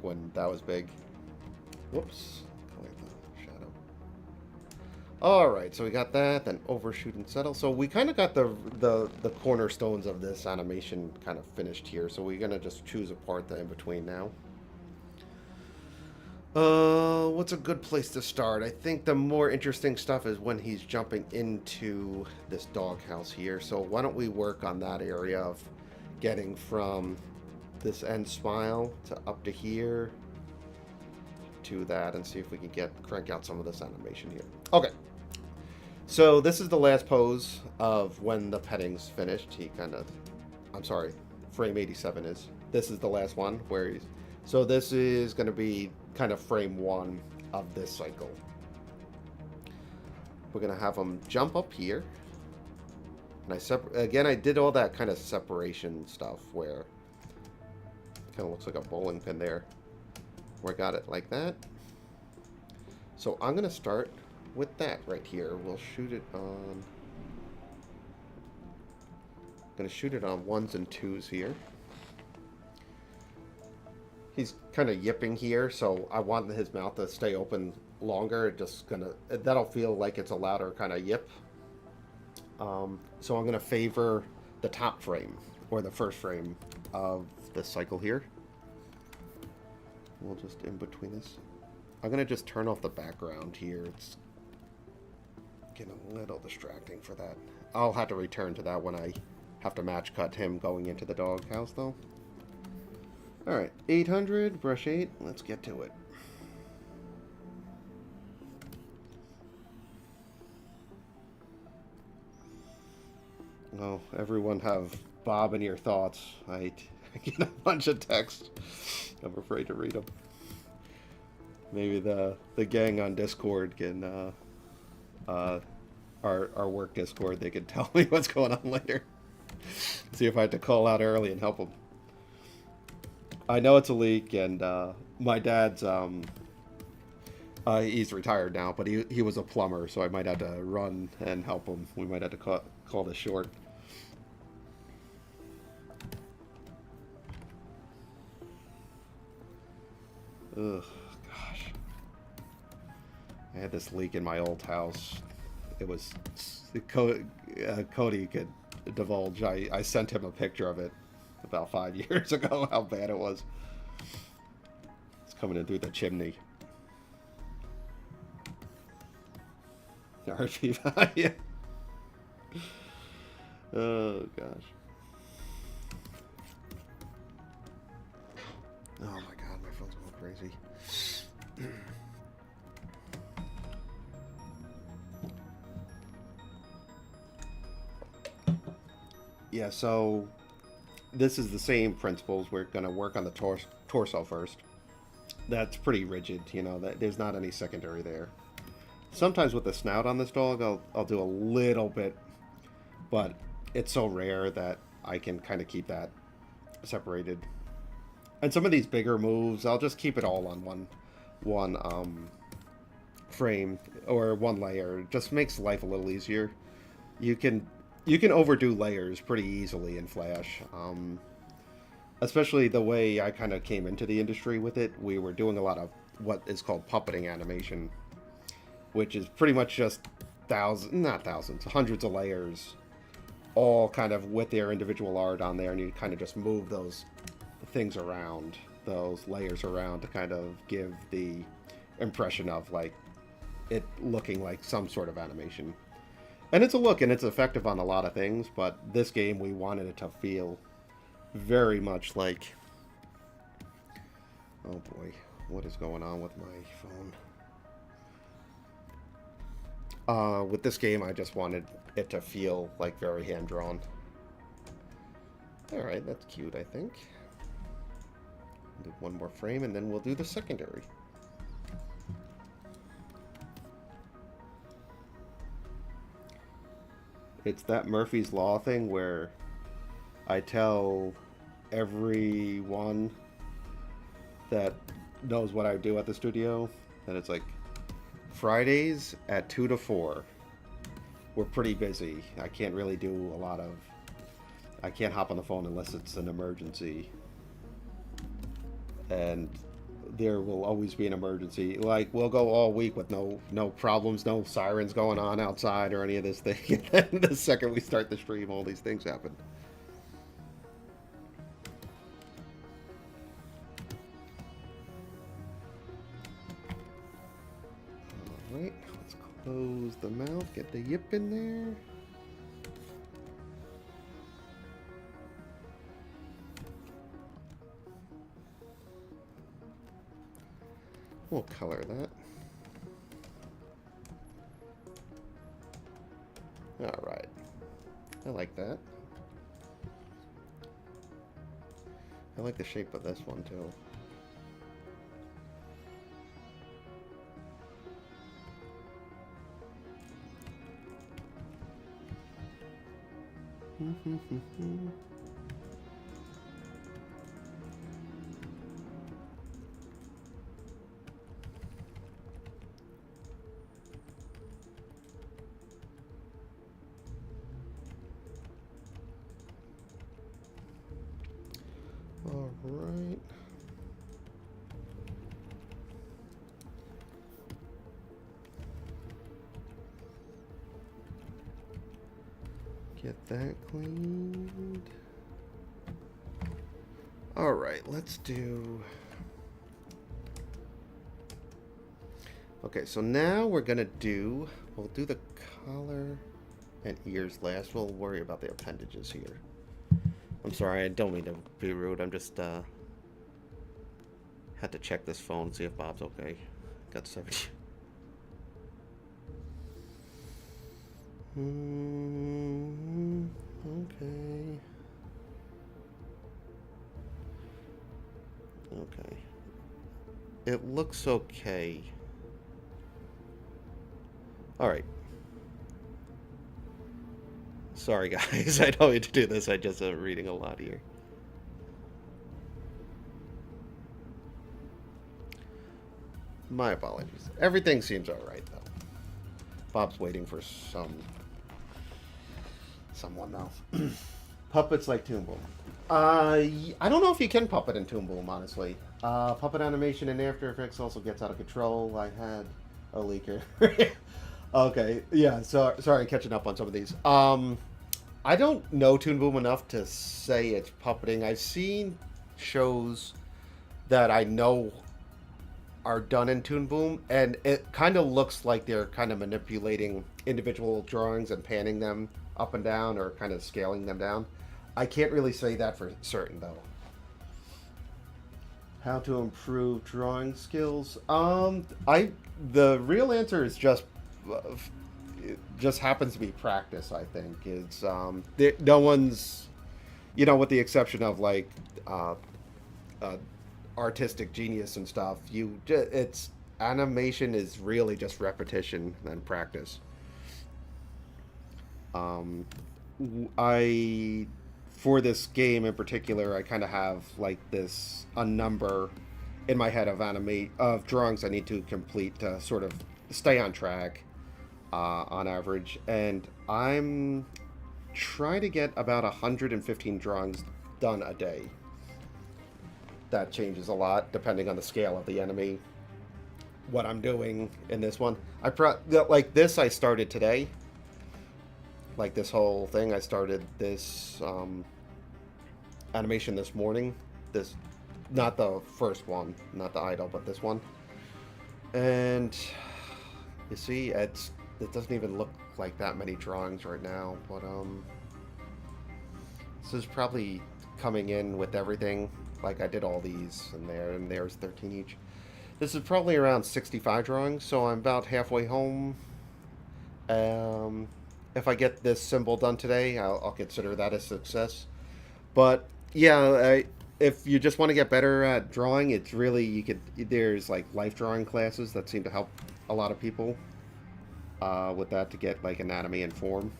when that was big. Whoops. Shadow. All right, so we got that. Then overshoot and settle. So we kind of got the cornerstones of this animation kind of finished here. So we're gonna just choose apart the in between now. What's a good place to start? I think the more interesting stuff is when he's jumping into this doghouse here. So why don't we work on that area of getting from this end smile to up to here to that and see if we can crank out some of this animation here. Okay. So this is the last pose of when the petting's finished. I'm sorry, frame 87 is. This is the last one where he's, so this is going to be kind of frame 1 of this cycle. We're going to have him jump up here. And I did all that kind of separation stuff where it kind of looks like a bowling pin there. Where I got it like that. So I'm going to start with that right here. We'll shoot it on... I'm going to shoot it on 1s and 2s here. He's kind of yipping here, so I want his mouth to stay open longer. That'll feel like it's a louder kind of yip. So I'm gonna favor the top frame, or the first frame of this cycle here. We'll just in between this. I'm gonna just turn off the background here. It's getting a little distracting for that. I'll have to return to that when I have to match cut him going into the doghouse though. Alright, 800, brush 8, let's get to it. Oh, everyone have Bob in your thoughts. I get a bunch of text. I'm afraid to read them. Maybe the gang on Discord can, our work Discord, they can tell me what's going on later. See if I have to call out early and help them. I know it's a leak, and my dad's, he's retired now, but he was a plumber, so I might have to run and help him. We might have to call this short. Ugh, gosh. I had this leak in my old house. It was... Cody could divulge. I sent him a picture of it about 5 years ago, how bad it was. It's coming in through the chimney. RP5, yeah. Oh, gosh. Oh, my God, my phone's going crazy. Yeah, so this is the same principles. We're going to work on the torso first. That's pretty rigid, you know, there's not any secondary there. Sometimes with the snout on this dog, I'll do a little bit, but it's so rare that I can kind of keep that separated. And some of these bigger moves, I'll just keep it all on one frame or one layer. It just makes life a little easier. You can overdo layers pretty easily in Flash. Especially the way I kind of came into the industry with it. We were doing a lot of what is called puppeting animation, which is pretty much just hundreds of layers, all kind of with their individual art on there, and you kind of just move those things around, those layers around to kind of give the impression of like it looking like some sort of animation. And it's a look, and it's effective on a lot of things, but this game we wanted it to feel very much like... Oh boy, what is going on with my phone? With this game, I just wanted it to feel like very hand-drawn. Alright, that's cute, I think. Do one more frame, and then we'll do the secondary. It's that Murphy's Law thing where I tell everyone that knows what I do at the studio that it's like, Fridays at 2 to 4, we're pretty busy. I can't really do a lot of... I can't hop on the phone unless it's an emergency. And there will always be an emergency. Like, we'll go all week with no problems, no sirens going on outside or any of this thing. And then the second we start the stream, all these things happen. Alright, let's close the mouth, get the yip in there. We'll color that. Alright. I like that. I like the shape of this one too. All right. Get that cleaned. All right, let's do... Okay, so now we're gonna do... We'll do the collar and ears last. We'll worry about the appendages here. I'm sorry, I don't mean to be rude. I'm just, had to check this phone, see if Bob's okay. Got 70. Okay. Okay. It looks okay. Alright. Sorry, guys. I don't mean to do this. I just am reading a lot here. My apologies. Everything seems alright, though. Bob's waiting for someone though. Puppets like Toon Boom. I don't know if you can puppet in Toon Boom, honestly. Puppet animation in After Effects also gets out of control. I had a leaker. Okay, yeah. So sorry, catching up on some of these. I don't know Toon Boom enough to say it's puppeting. I've seen shows that I know are done in Toon Boom, and it kind of looks like they're kind of manipulating individual drawings and panning them up and down, or kind of scaling them down. I can't really say that for certain, though. How to improve drawing skills? The real answer is it just happens to be practice. I think it's no one's, with the exception of like uh, artistic genius and stuff. It's animation is really just repetition and practice. Um, I for this game in particular, I kind of have like a number in my head of drawings I need to complete to sort of stay on track on average, and I'm trying to get about 115 drawings done a day. That changes a lot depending on the scale of the enemy. What I'm doing in this one, like this, I started today. Like this whole thing, I started this animation this morning. This, not the first one, not the idol, but this one. And you see, it doesn't even look like that many drawings right now. But this is probably coming in with everything. Like I did all these, and there's 13 each. This is probably around 65 drawings, so I'm about halfway home. If I get this symbol done today, I'll consider that a success. But yeah, if you just want to get better at drawing, it's really there's like life drawing classes that seem to help a lot of people with that to get like anatomy and form.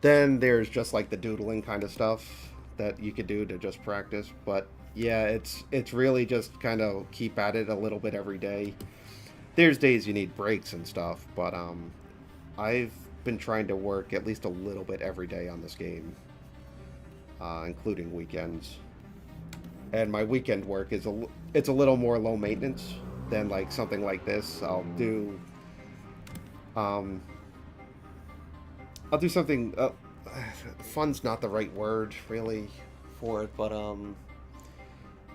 Then there's just like the doodling kind of stuff that you could do to just practice. But yeah, it's really just kind of keep at it a little bit every day. There's days you need breaks and stuff, but I've been trying to work at least a little bit every day on this game, including weekends. And my weekend work it's a little more low maintenance than like something like this. I'll do something. Fun's not the right word really for it, but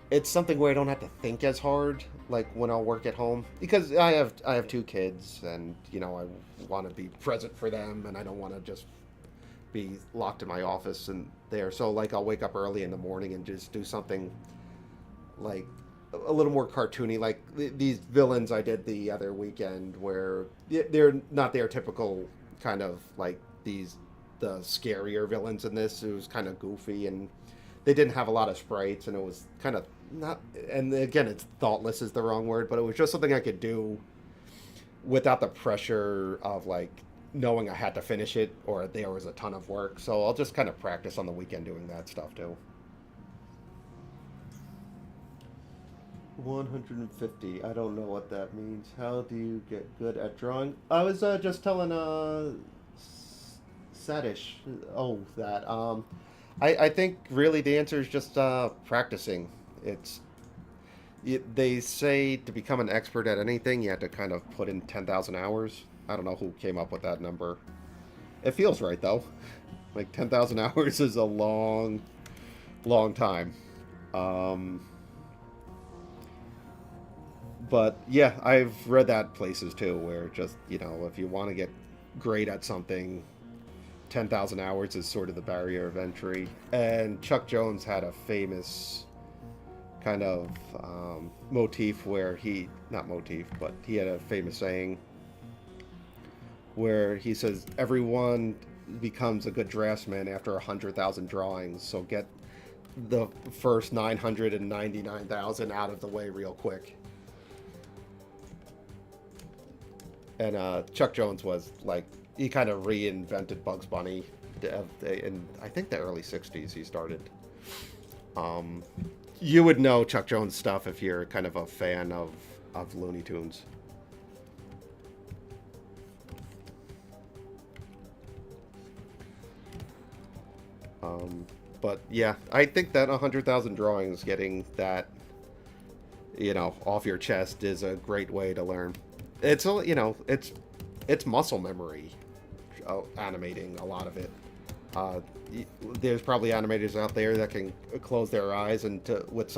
it's something where I don't have to think as hard, like when I'll work at home, because I have two kids, and I want to be present for them, and I don't want to just be locked in my office and there. So like I'll wake up early in the morning and just do something like a little more cartoony, like these villains I did the other weekend, where they're not their typical kind of like the scarier villains in this. It was kind of goofy, and they didn't have a lot of sprites, and it was kind of not, and again, it's thoughtless is the wrong word, but it was just something I could do without the pressure of like knowing I had to finish it or there was a ton of work. So I'll just kind of practice on the weekend doing that stuff too. 150. I don't know what that means. How do you get good at drawing? I was just telling Sadish. Oh, that. I think really the answer is just practicing. They say to become an expert at anything, you have to kind of put in 10,000 hours. I don't know who came up with that number. It feels right though. Like 10,000 hours is a long, long time. But yeah, I've read that places too, where just if you want to get great at something, 10,000 hours is sort of the barrier of entry. And Chuck Jones had a famous kind of motif where not motif, but he had a famous saying where he says, everyone becomes a good draftsman after 100,000 drawings. So get the first 999,000 out of the way real quick. And Chuck Jones was like, he kind of reinvented Bugs Bunny in, I think, the early 60s he started. You would know Chuck Jones stuff if you're kind of a fan of Looney Tunes. But yeah, I think that 100,000 drawings, getting that, off your chest is a great way to learn. It's it's muscle memory, animating a lot of it. There's probably animators out there that can close their eyes and with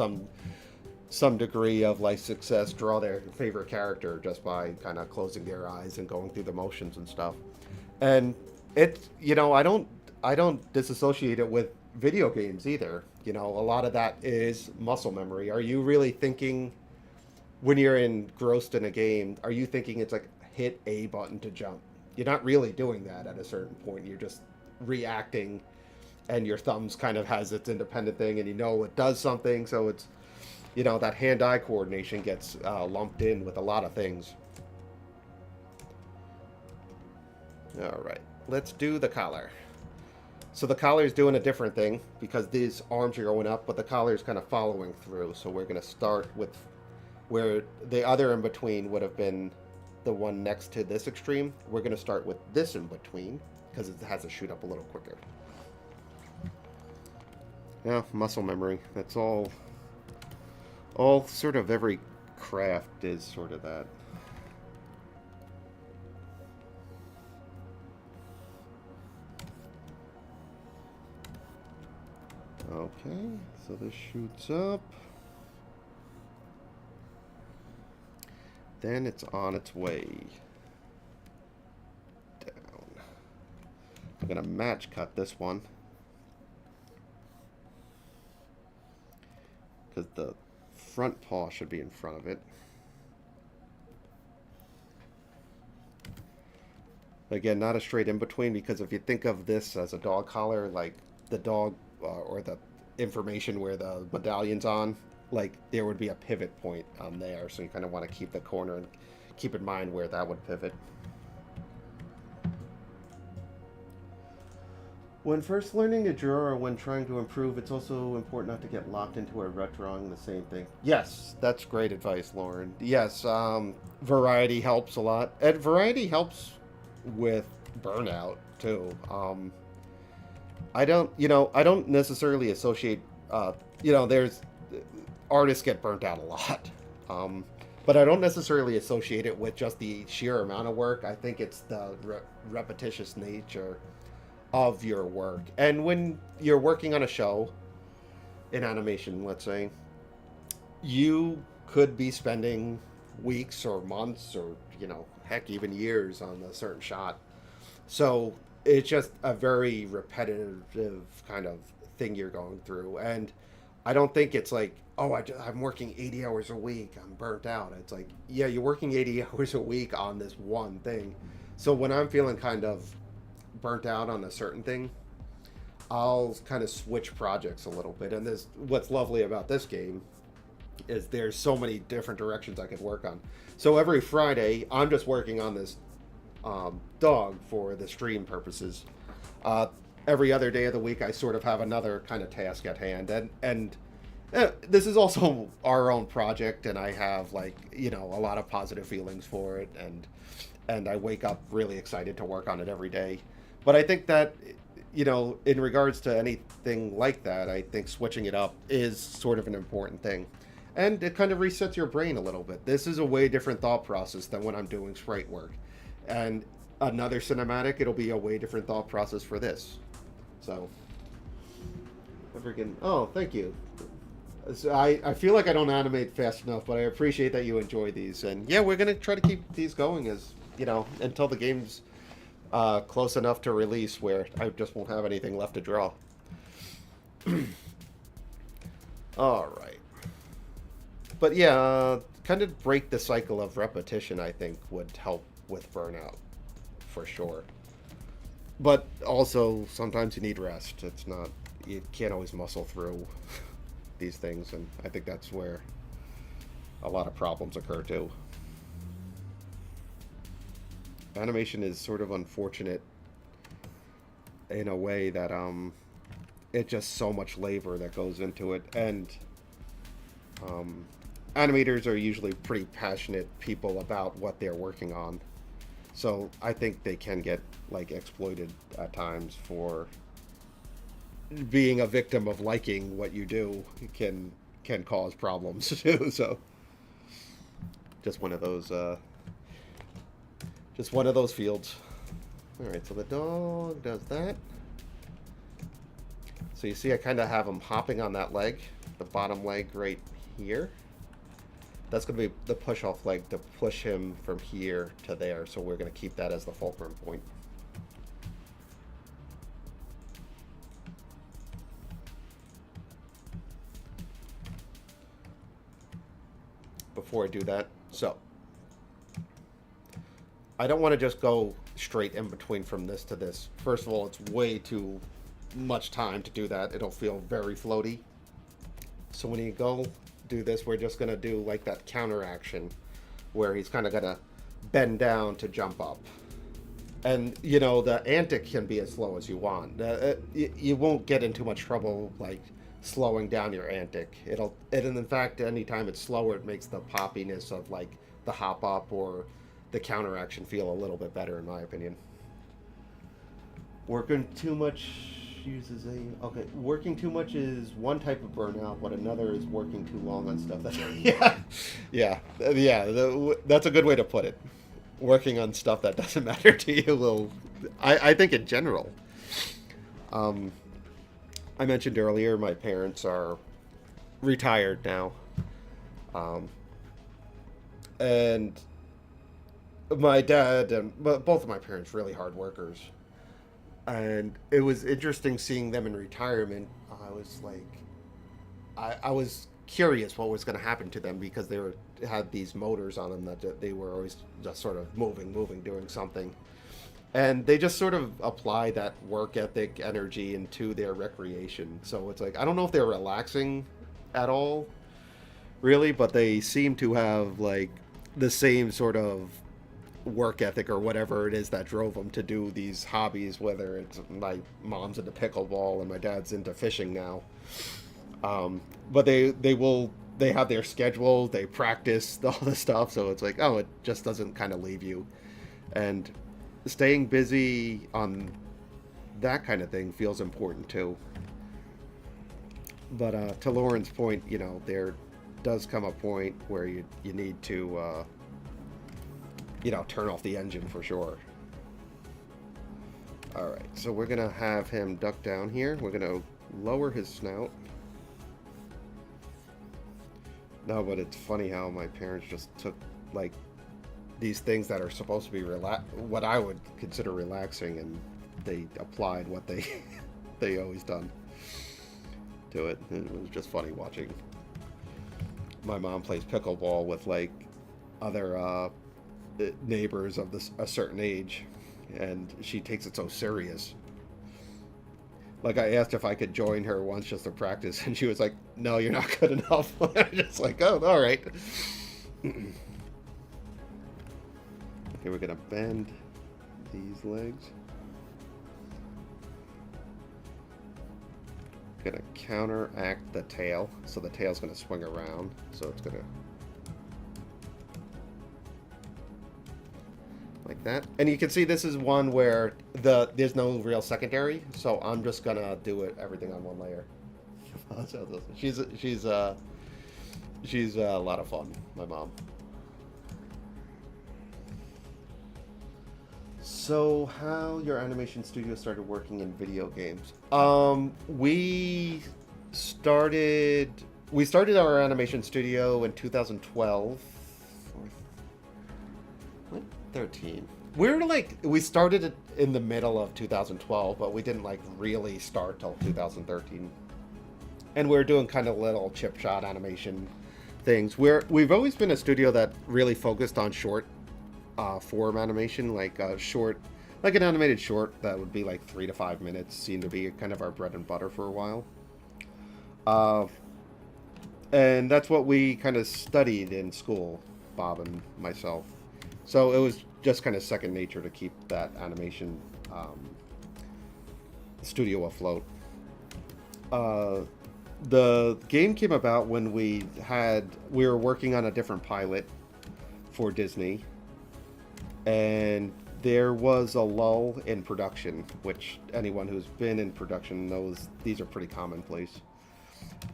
some degree of like success draw their favorite character just by kind of closing their eyes and going through the motions and stuff. And it's I don't disassociate it with video games either. A lot of that is muscle memory. Are you really thinking when you're engrossed in a game, are you thinking it's like hit A button to jump? You're not really doing that at a certain point. You're just reacting, and your thumbs kind of has its independent thing, and it does something. So it's, that hand-eye coordination gets lumped in with a lot of things. All right, let's do the collar. So the collar is doing a different thing because these arms are going up, but the collar is kind of following through. So we're going to start with where the other in between would have been the one next to this extreme. We're going to start with this in between because it has to shoot up a little quicker. Yeah, muscle memory. That's all sort of every craft is sort of that. Okay, so this shoots up. Then it's on its way down. I'm going to match cut this one because the front paw should be in front of it. Again, not a straight in between, because if you think of this as a dog collar, like the dog or the information where the medallion's on, like there would be a pivot point on there, so you kind of want to keep the corner and keep in mind where that would pivot. When first learning to draw or when trying to improve, it's also important not to get locked into a rut drawing the same thing. Yes, that's great advice, Lauren. Yes, variety helps a lot, and variety helps with burnout too. I don't necessarily associate, there's artists get burnt out a lot. But I don't necessarily associate it with just the sheer amount of work. I think it's the repetitious nature of your work. And when you're working on a show in animation, let's say, you could be spending weeks or months or, heck, even years on a certain shot. So it's just a very repetitive kind of thing you're going through. And I don't think it's like, oh, I'm working 80 hours a week, I'm burnt out. It's like, yeah, you're working 80 hours a week on this one thing. So when I'm feeling kind of burnt out on a certain thing, I'll kind of switch projects a little bit. And what's lovely about this game is there's so many different directions I could work on. So every Friday, I'm just working on this dog for the stream purposes. Every other day of the week, I sort of have another kind of task at hand. And this is also our own project, and I have a lot of positive feelings for it, and I wake up really excited to work on it every day. But I think that, in regards to anything like that, I think switching it up is sort of an important thing. And it kind of resets your brain a little bit. This is a way different thought process than when I'm doing sprite work. And another cinematic, it'll be a way different thought process for this. So, thank you. So I feel like I don't animate fast enough, but I appreciate that you enjoy these. And yeah, we're going to try to keep these going as, until the game's close enough to release where I just won't have anything left to draw. All right. But yeah, kind of break the cycle of repetition, I think, would help with burnout, for sure. But also, sometimes you need rest. It's not, you can't always muscle through these things, and I think that's where a lot of problems occur too. Animation is sort of unfortunate in a way that it's just so much labor that goes into it, and um, animators are usually pretty passionate people about what they're working on. So I think they can get like exploited at times for being a victim of liking what you do can cause problems too. So just one of those fields. All right, so the dog does that. So you see I kind of have him hopping on that leg, the bottom leg right here. That's going to be the push-off leg to push him from here to there. So we're going to keep that as the fulcrum point. Before I do that, so I don't want to just go straight in between from this to this. First of all, it's way too much time to do that. It'll feel very floaty. So when you go do this, we're just going to do like that counter action where he's kind of going to bend down to jump up. And, you know, the antic can be as slow as you want. You won't get in too much trouble, like, slowing down your antic. And in fact, anytime it's slower, it makes the poppiness of, like, the hop up or the counter action feel a little bit better, in my opinion. Working too much uses a... Okay, working too much is one type of burnout, but another is working too long on stuff. That's a good way to put it. Working on stuff that doesn't matter to you will... I think in general. I mentioned earlier my parents are retired now. And my dad and both of my parents really hard workers. And it was interesting seeing them in retirement. I was like... I was curious what was going to happen to them because they had these motors on them that they were always just sort of moving, doing something. And they just sort of apply that work ethic energy into their recreation. So it's like, I don't know if they're relaxing at all, really, but they seem to have like the same sort of work ethic or whatever it is that drove them to do these hobbies, whether it's my mom's into pickleball and my dad's into fishing now. But they have their schedule, they practice all this stuff, so it's like, oh, it just doesn't kind of leave you. And staying busy on that kind of thing feels important too. But to Lauren's point, you know, there does come a point where you need to, turn off the engine for sure. Alright, so we're going to have him duck down here. We're going to lower his snout. No, but it's funny how my parents just took, like, these things that are supposed to be what I would consider relaxing, and they applied what they always done to it. And it was just funny watching. My mom plays pickleball with, like, other neighbors of a certain age, and she takes it so serious. Like, I asked if I could join her once just to practice, and she was like, no, you're not good enough. I'm just like, oh, all right. Okay, we're going to bend these legs. Going to counteract the tail, so the tail's going to swing around, so it's going to... like that. And you can see this is one where there's no real secondary, so I'm just gonna do everything on one layer. She's a lot of fun, my mom. So how your animation studio started working in video games? We started our animation studio in 2012. 13. We started it in the middle of 2012, but we didn't like really start till 2013. And we're doing kind of little chip shot animation things. We've always been a studio that really focused on short form animation, like short Like an animated short that would be like 3 to 5 minutes seemed to be kind of our bread and butter for a while. Uh, and that's what we kind of studied in school, Bob and myself. So it was just kind of second nature to keep that animation studio afloat. Uh, the game came about when we were working on a different pilot for Disney, and there was a lull in production, which anyone who's been in production knows these are pretty commonplace.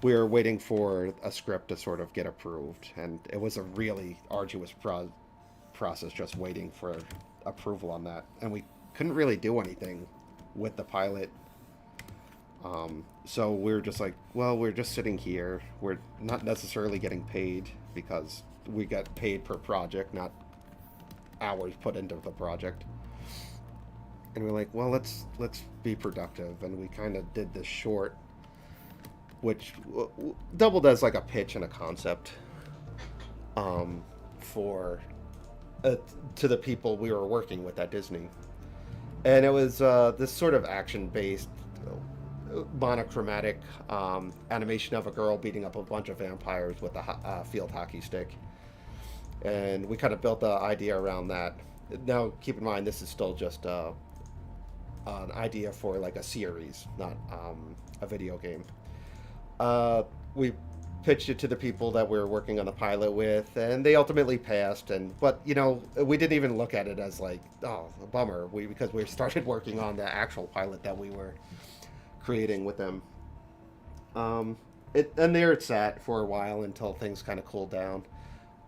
We were waiting for a script to sort of get approved, and it was a really arduous process just waiting for approval on that, and we couldn't really do anything with the pilot. So we were just like, well, we're just sitting here. We're not necessarily getting paid because we got paid per project, not hours put into the project. And we're like, well, let's be productive, and we kind of did this short, which doubled as like a pitch and a concept for to the people we were working with at Disney, and it was this sort of action-based, monochromatic animation of a girl beating up a bunch of vampires with a field hockey stick, and we kind of built the idea around that. Now, keep in mind, this is still just an idea for like a series, not a video game. We pitched it to the people that we were working on the pilot with, and they ultimately passed. But we didn't even look at it as like, oh, a bummer, because we started working on the actual pilot that we were creating with them. And there it sat for a while until things kind of cooled down.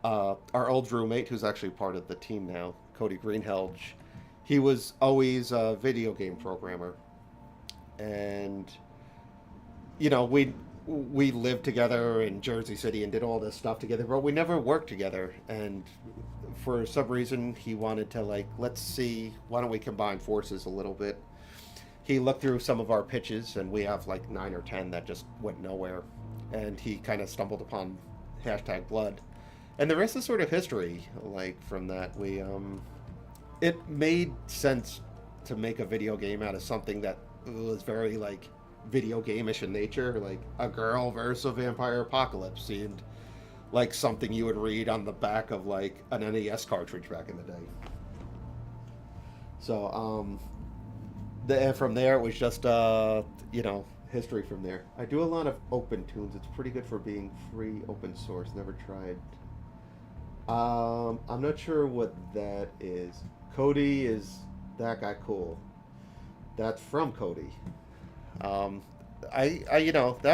Our old roommate, who's actually part of the team now, Cody Greenhelge, he was always a video game programmer, and we lived together in Jersey City and did all this stuff together, but we never worked together. And for some reason, he wanted to, like, let's see, why don't we combine forces a little bit? He looked through some of our pitches, and we have like 9 or 10 that just went nowhere. And he kind of stumbled upon #Blood. And the rest is sort of history. Like, from that, it made sense to make a video game out of something that was very, like, video game-ish in nature. Like, a girl versus a vampire apocalypse seemed like something you would read on the back of, like, an NES cartridge back in the day. So, and from there, it was just, history from there. I do a lot of open tunes. It's pretty good for being free, open source. Never tried. I'm not sure what that is. Cody is that guy cool. That's from Cody. That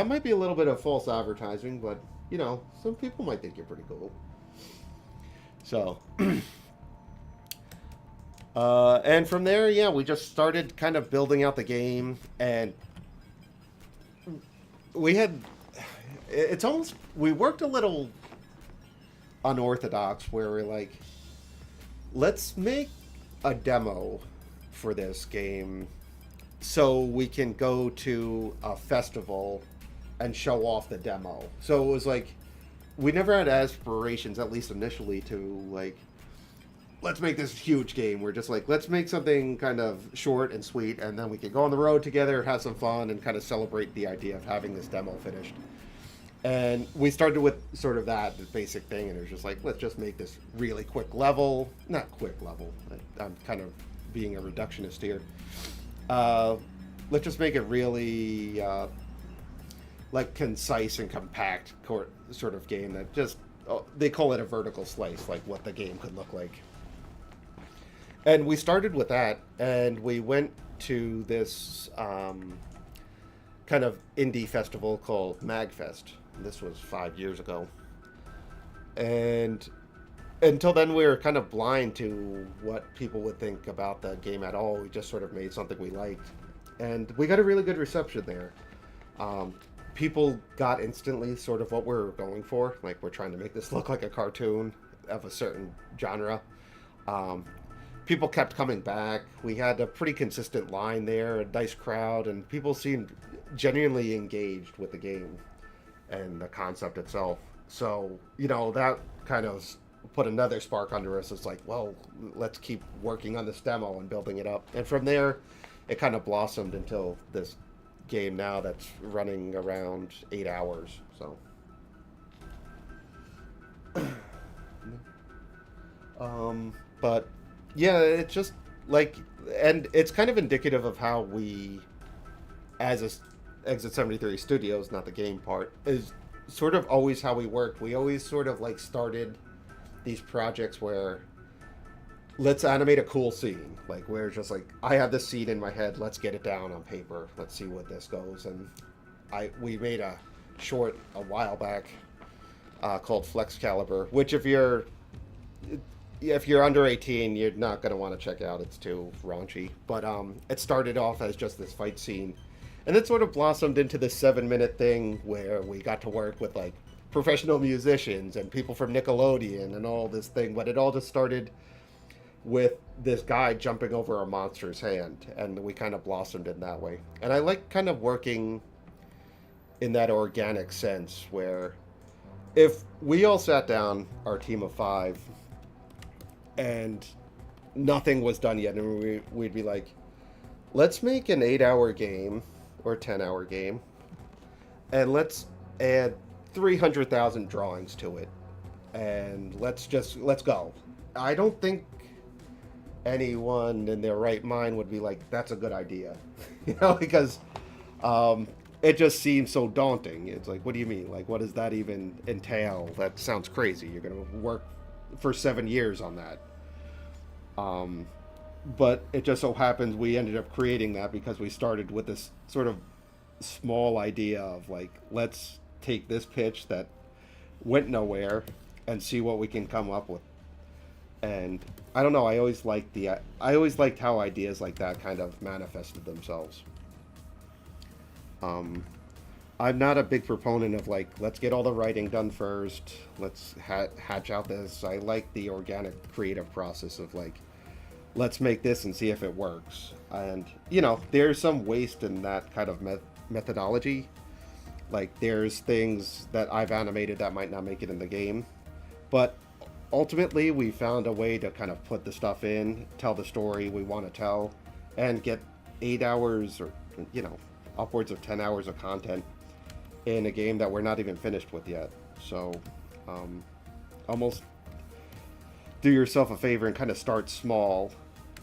might be a little bit of false advertising, but some people might think you're pretty cool. So, and from there, yeah, we just started kind of building out the game, and we worked a little unorthodox, where we're like, let's make a demo for this game so we can go to a festival and show off the demo. So it was like, we never had aspirations, at least initially, to like, let's make this huge game. We're just like, let's make something kind of short and sweet, and then we can go on the road together, have some fun, and kind of celebrate the idea of having this demo finished. And we started with sort of that basic thing, and it was just like, let's just make this really quick level. Not quick level. I'm kind of being a reductionist here. Let's just make it really like concise and compact sort of game that just, they call it a vertical slice, like what the game could look like. And we started with that, and we went to this kind of indie festival called MagFest. This was 5 years ago. And until then, we were kind of blind to what people would think about the game at all. We just sort of made something we liked. And we got a really good reception there. People got instantly sort of what we're going for. Like, we're trying to make this look like a cartoon of a certain genre. People kept coming back. We had a pretty consistent line there, a nice crowd, and people seemed genuinely engaged with the game and the concept itself. So, that kind of put another spark under us. It's like, well, let's keep working on this demo and building it up. And from there, it kind of blossomed until this game now that's running around 8 hours. So, but yeah, it's just like, and it's kind of indicative of how we, as a Exit 73 Studios, not the game part, is sort of always how we worked. We always sort of like started these projects where let's animate a cool scene. Like we're just like, I have this scene in my head, let's get it down on paper. Let's see what this goes. And we made a short a while back called Flex Caliber, which if you're under 18, you're not going to want to check out. It's too raunchy. But it started off as just this fight scene. And it sort of blossomed into this 7-minute thing where we got to work with like professional musicians and people from Nickelodeon and all this thing. But it all just started with this guy jumping over a monster's hand. And we kind of blossomed in that way. And I like kind of working in that organic sense where if we all sat down, our team of 5, and nothing was done yet, and we'd be like, let's make an 8-hour game or 10-hour game, and let's add 300,000 drawings to it, and let's go. I don't think anyone in their right mind would be like, that's a good idea, because it just seems so daunting. It's like, what do you mean? Like, what does that even entail? That sounds crazy. You're going to work for 7 years on that. But it just so happens we ended up creating that because we started with this sort of small idea of like, let's take this pitch that went nowhere and see what we can come up with. And I don't know, I always liked how ideas like that kind of manifested themselves. I'm not a big proponent of like, let's get all the writing done first, let's hatch out this. I like the organic creative process of like, let's make this and see if it works. And there's some waste in that kind of methodology. Like there's things that I've animated that might not make it in the game, but ultimately we found a way to kind of put the stuff in, tell the story we want to tell, and get 8 hours or upwards of 10 hours of content in a game that we're not even finished with yet. So almost do yourself a favor and kind of start small,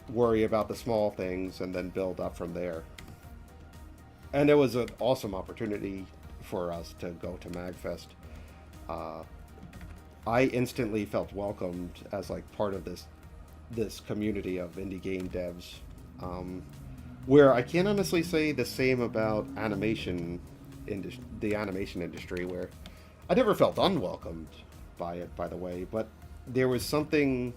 worry about the small things, and then build up from there. And it was an awesome opportunity for us to go to MagFest. I instantly felt welcomed as like part of this community of indie game devs. Where I can't honestly say the same about the animation industry, where I never felt unwelcomed by it, by the way, but there was something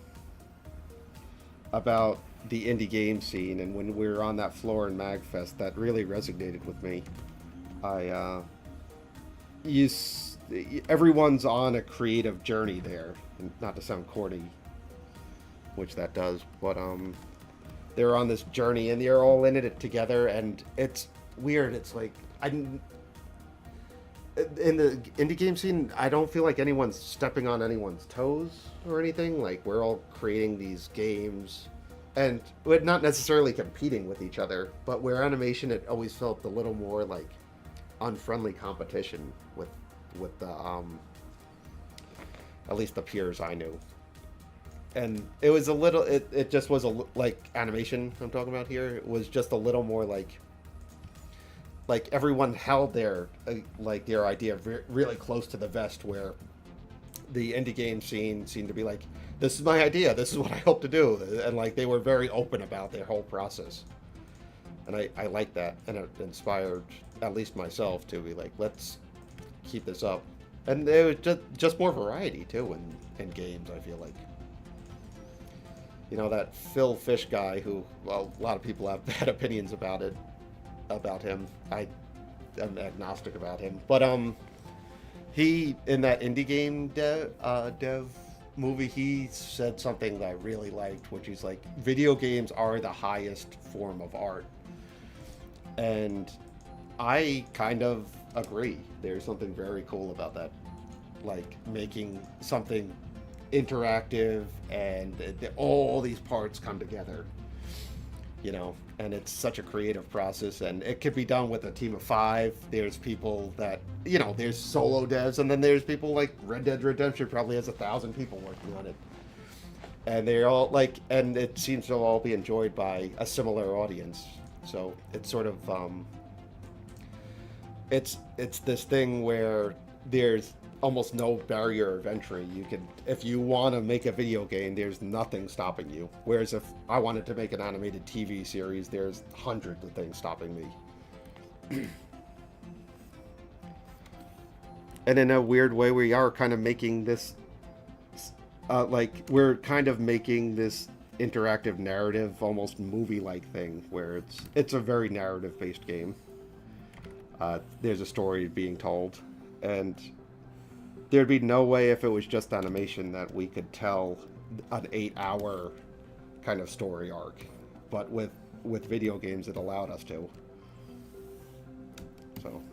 about the indie game scene, and when we were on that floor in MagFest, that really resonated with me. Everyone's on a creative journey there, and not to sound corny, which that does, but they're on this journey and they're all in it together, and it's weird. It's like in the indie game scene, I don't feel like anyone's stepping on anyone's toes or anything. Like we're all creating these games, and we're not necessarily competing with each other. But where animation, it always felt a little more like unfriendly competition with the at least the peers I knew. And it was a little, it just was like animation I'm talking about here. It was just a little more like everyone held their idea really close to the vest, where the indie game scene seemed to be like, this is my idea, this is what I hope to do. And like they were very open about their whole process. And I like that, and it inspired at least myself to be like, let's keep this up. And there was just more variety too in games, I feel like. That Phil Fish guy who, well, a lot of people have bad opinions about him. I am agnostic about him. But he, in that indie game dev movie, he said something that I really liked, which is like, video games are the highest form of art. And I kind of agree. There's something very cool about that. Like making something interactive, and all these parts come together. And it's such a creative process, and it could be done with a team of 5. There's people that, there's solo devs, and then there's people like Red Dead Redemption probably has 1,000 people working on it. And they're all and it seems to all be enjoyed by a similar audience. So it's sort of, it's this thing where there's almost no barrier of entry. You can, if you want to make a video game, there's nothing stopping you. Whereas if I wanted to make an animated TV series, there's hundreds of things stopping me. And in a weird way, we are kind of making this, we're kind of making this interactive narrative, almost movie-like thing, where it's a very narrative-based game. There's a story being told, and there'd be no way if it was just animation that we could tell an 8-hour kind of story arc. But with video games, it allowed us to. So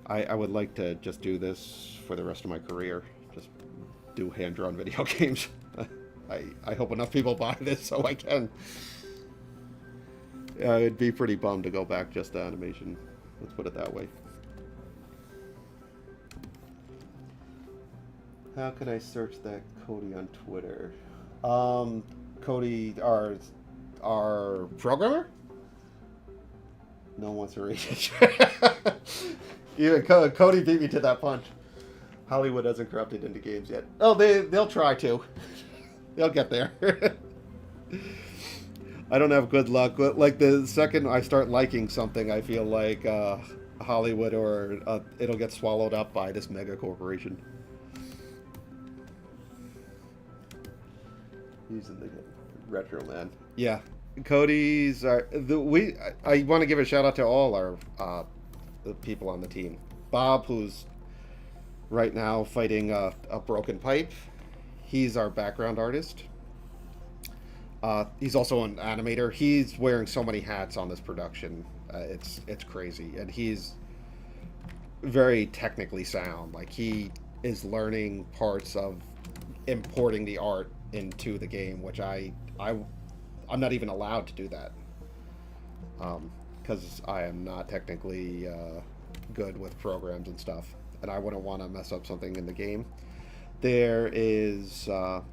I would like to just do this for the rest of my career. Just do hand-drawn video games. I hope enough people buy this so I can. It'd be pretty bummed to go back just to animation. Let's put it that way. How can I search that Cody on Twitter? Cody, our programmer? No one wants to read it. Even Cody beat me to that punch. Hollywood hasn't corrupted into games yet. Oh, they'll try to. They'll get there. I don't have good luck. Like, the second I start liking something, I feel like Hollywood or it'll get swallowed up by this mega corporation. Using the retro man. Yeah, Cody's. I want to give a shout out to all our the people on the team. Bob, who's right now fighting a broken pipe. He's our background artist. He's also an animator. He's wearing so many hats on this production. It's crazy, and he's very technically sound. Like, he is learning parts of importing the art into the game, which I'm not even allowed to do that, because I am not technically good with programs and stuff, and I wouldn't want to mess up something in the game. There is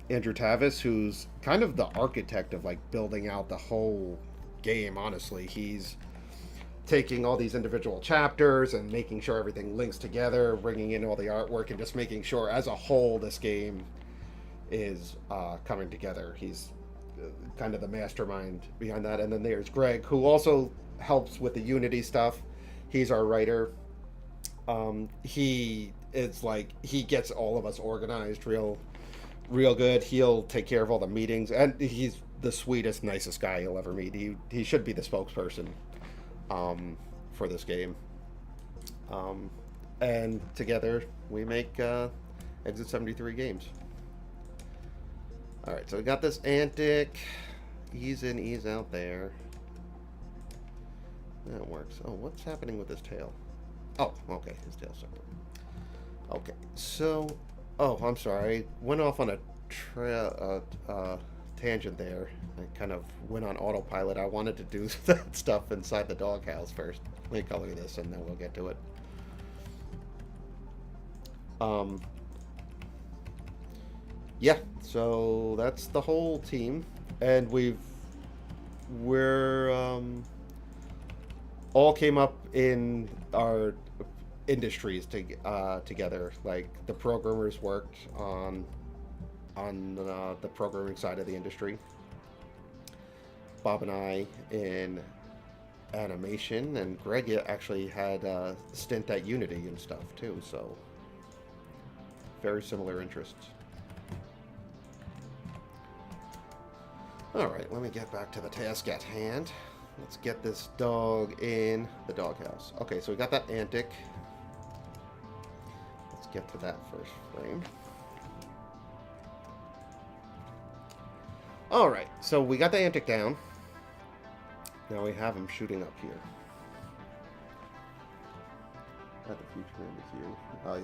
Andrew Tavis, who's kind of the architect of like building out the whole game. Honestly, he's taking all these individual chapters and making sure everything links together, bringing in all the artwork, and just making sure as a whole this game is coming together. He's kind of the mastermind behind that. And then there's Greg, who also helps with the Unity stuff. He's our writer. He gets all of us organized real good. He'll take care of all the meetings, and he's the sweetest, nicest guy you'll ever meet. He should be the spokesperson for this game. And together we make Exit 73 games. Alright, so we got this Antic. Ease in, ease out there. That works. Oh, what's happening with his tail? Oh, okay, his tail's separate. Okay, so... Oh, I'm sorry. I went off on a tangent there. I kind of went on autopilot. I wanted to do that stuff inside the doghouse first. Let me color this and then we'll get to it. Yeah, so that's the whole team, and we're all came up in our industries together. Like, the programmers worked on the programming side of the industry. Bob and I in animation, and Greg actually had a stint at Unity and stuff too, so very similar interests. Alright, let me get back to the task at hand. Let's get this dog in the doghouse. Okay, so we got that Antic. Let's get to that first frame. Alright, so we got the Antic down. Now we have him shooting up here. Not the future man is you. Oh,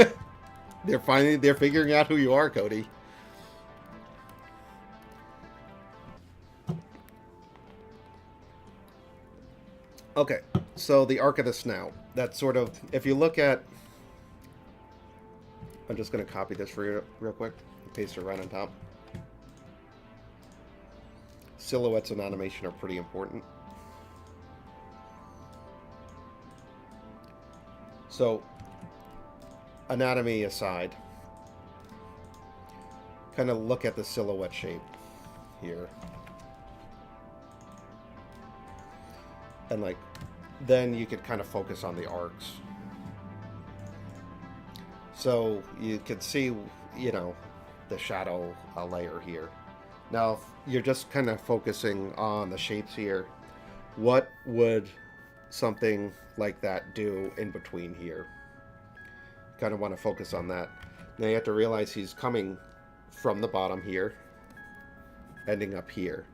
yeah. They're figuring out who you are, Cody. Okay, so the arc of the snout. That's sort of, if you look at, I'm just going to copy this for you real quick, paste it right on top. Silhouettes and animation are pretty important. So, anatomy aside, kind of look at the silhouette shape here. And like, then you could kind of focus on the arcs. So you could see, you know, the shadow layer here. Now, you're just kind of focusing on the shapes here. What would something like that do in between here? Kind of want to focus on that. Now you have to realize he's coming from the bottom here, ending up here.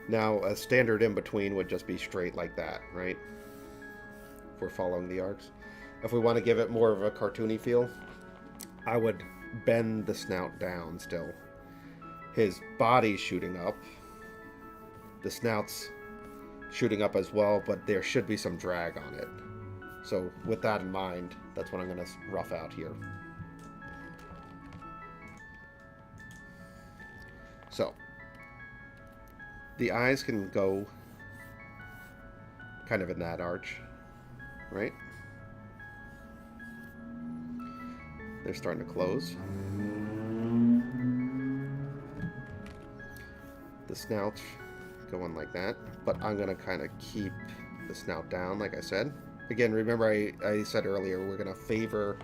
Now, a standard in between would just be straight like that, right? If we're following the arcs. If we want to give it more of a cartoony feel, I would bend the snout down still. His body's shooting up. The snout's shooting up as well, but there should be some drag on it. So with that in mind, that's what I'm going to rough out here. So, the eyes can go kind of in that arch, right? They're starting to close. The snout going like that, but I'm going to kind of keep the snout down, like I said. Again, remember I said earlier, we're going to favor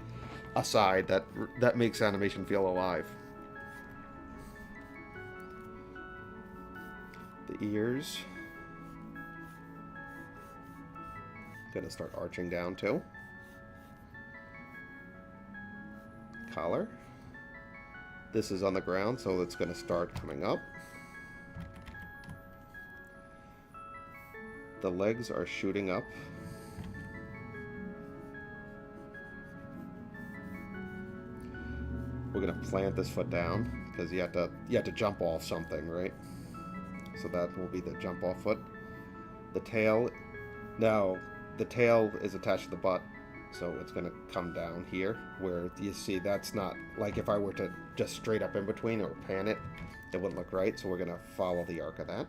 a side that makes animation feel alive. The ears. Gonna start arching down too. Collar. This is on the ground, so it's gonna start coming up. The legs are shooting up. We're gonna plant this foot down because you have to jump off something, right? So that will be the jump off foot. The tail, now the tail is attached to the butt, so it's going to come down here where you see that's not, like if I were to just straight up in between or pan it, it wouldn't look right, so we're going to follow the arc of that.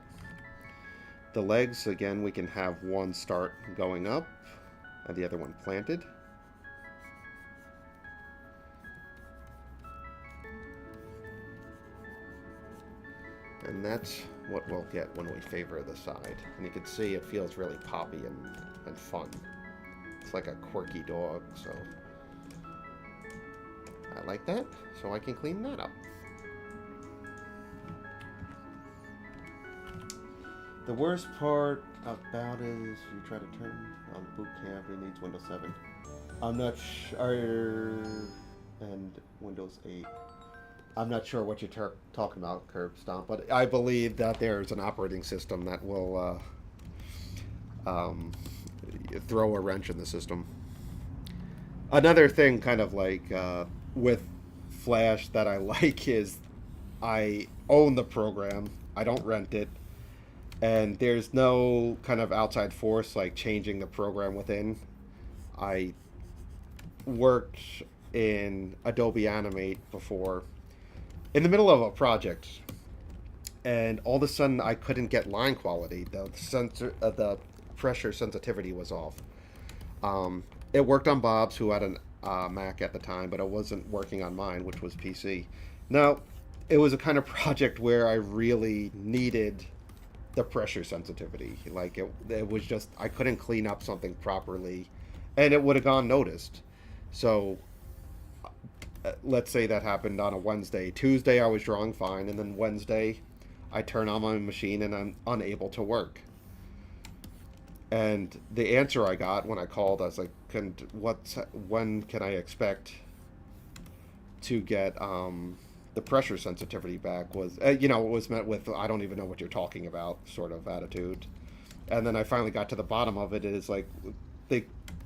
The legs, again, we can have one start going up and the other one planted. And that's what we'll get when we favor the side. And you can see it feels really poppy and fun. It's like a quirky dog, so I like that, so I can clean that up. The worst part about it is you try to turn on boot camp, it needs Windows 7. I'm not sure, and Windows 8. I'm not sure what you're talking about, Curb Stomp, but I believe that there's an operating system that will throw a wrench in the system. Another thing kind of like with Flash that I like is I own the program, I don't rent it, and there's no kind of outside force like changing the program within. I worked in Adobe Animate before in the middle of a project, and all of a sudden I couldn't get line quality. The pressure sensitivity was off. It worked on Bob's, who had a Mac at the time, but it wasn't working on mine, which was PC. Now, it was a kind of project where I really needed the pressure sensitivity. Like it was just, I couldn't clean up something properly, and it would have gone noticed. So let's say that happened on a Wednesday. Tuesday I was drawing fine, and then Wednesday I turn on my machine and I'm unable to work. And the answer I got when I called, I was like, when can I expect to get the pressure sensitivity back? Was it was met with, I don't even know what you're talking about sort of attitude. And then I finally got to the bottom of it. It is like, they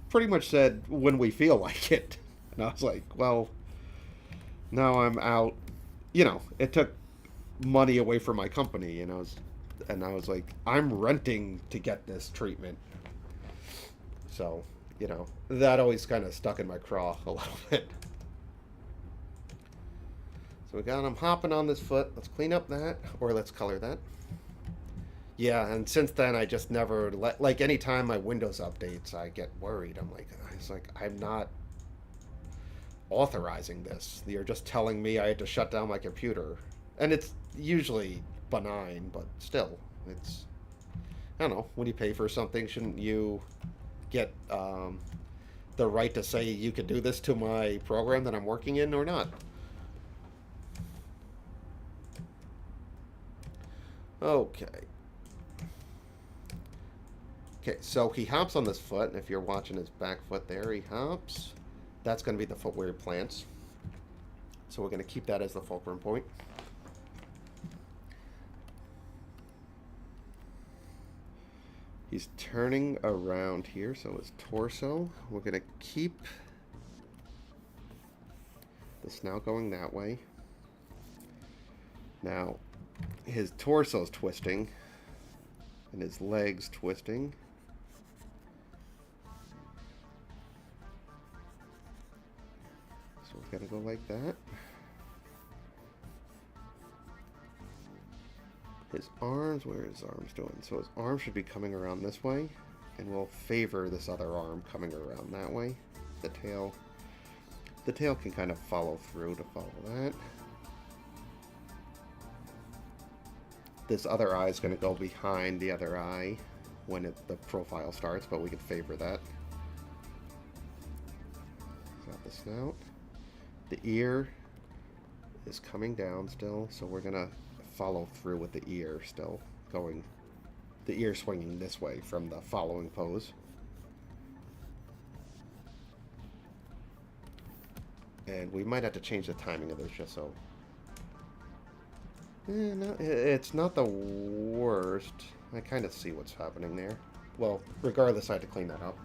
pretty much said when we feel like it. And I was like, well, Now I'm out. You know, it took money away from my company, and I was like, I'm renting to get this treatment. So, that always kind of stuck in my craw a little bit. So we got him hopping on this foot. Let's clean up that, or let's color that. Yeah, and since then I just never like anytime my Windows updates, I get worried. I'm not authorizing this. You're just telling me I had to shut down my computer, and it's usually benign, but still, it's I don't know. When you pay for something, shouldn't you get the right to say you could do this to my program that I'm working in or not? Okay. Okay, so he hops on this foot, and if you're watching his back foot there, he hops. That's going to be the foot where he plants. So we're going to keep that as the fulcrum point. He's turning around here, so his torso. We're going to keep the snout going that way. Now, his torso's twisting, and his legs twisting. So we're going to go like that. His arms, where are his arms doing? So his arm should be coming around this way, and we'll favor this other arm coming around that way. The tail can kind of follow through to follow that. This other eye is going to go behind the other eye when the profile starts, but we can favor that. Got the snout. The ear is coming down still, so we're going to follow through with the ear still going, the ear swinging this way from the following pose. And we might have to change the timing of this just so. No, it's not the worst. I kind of see what's happening there. Well, regardless, I had to clean that up.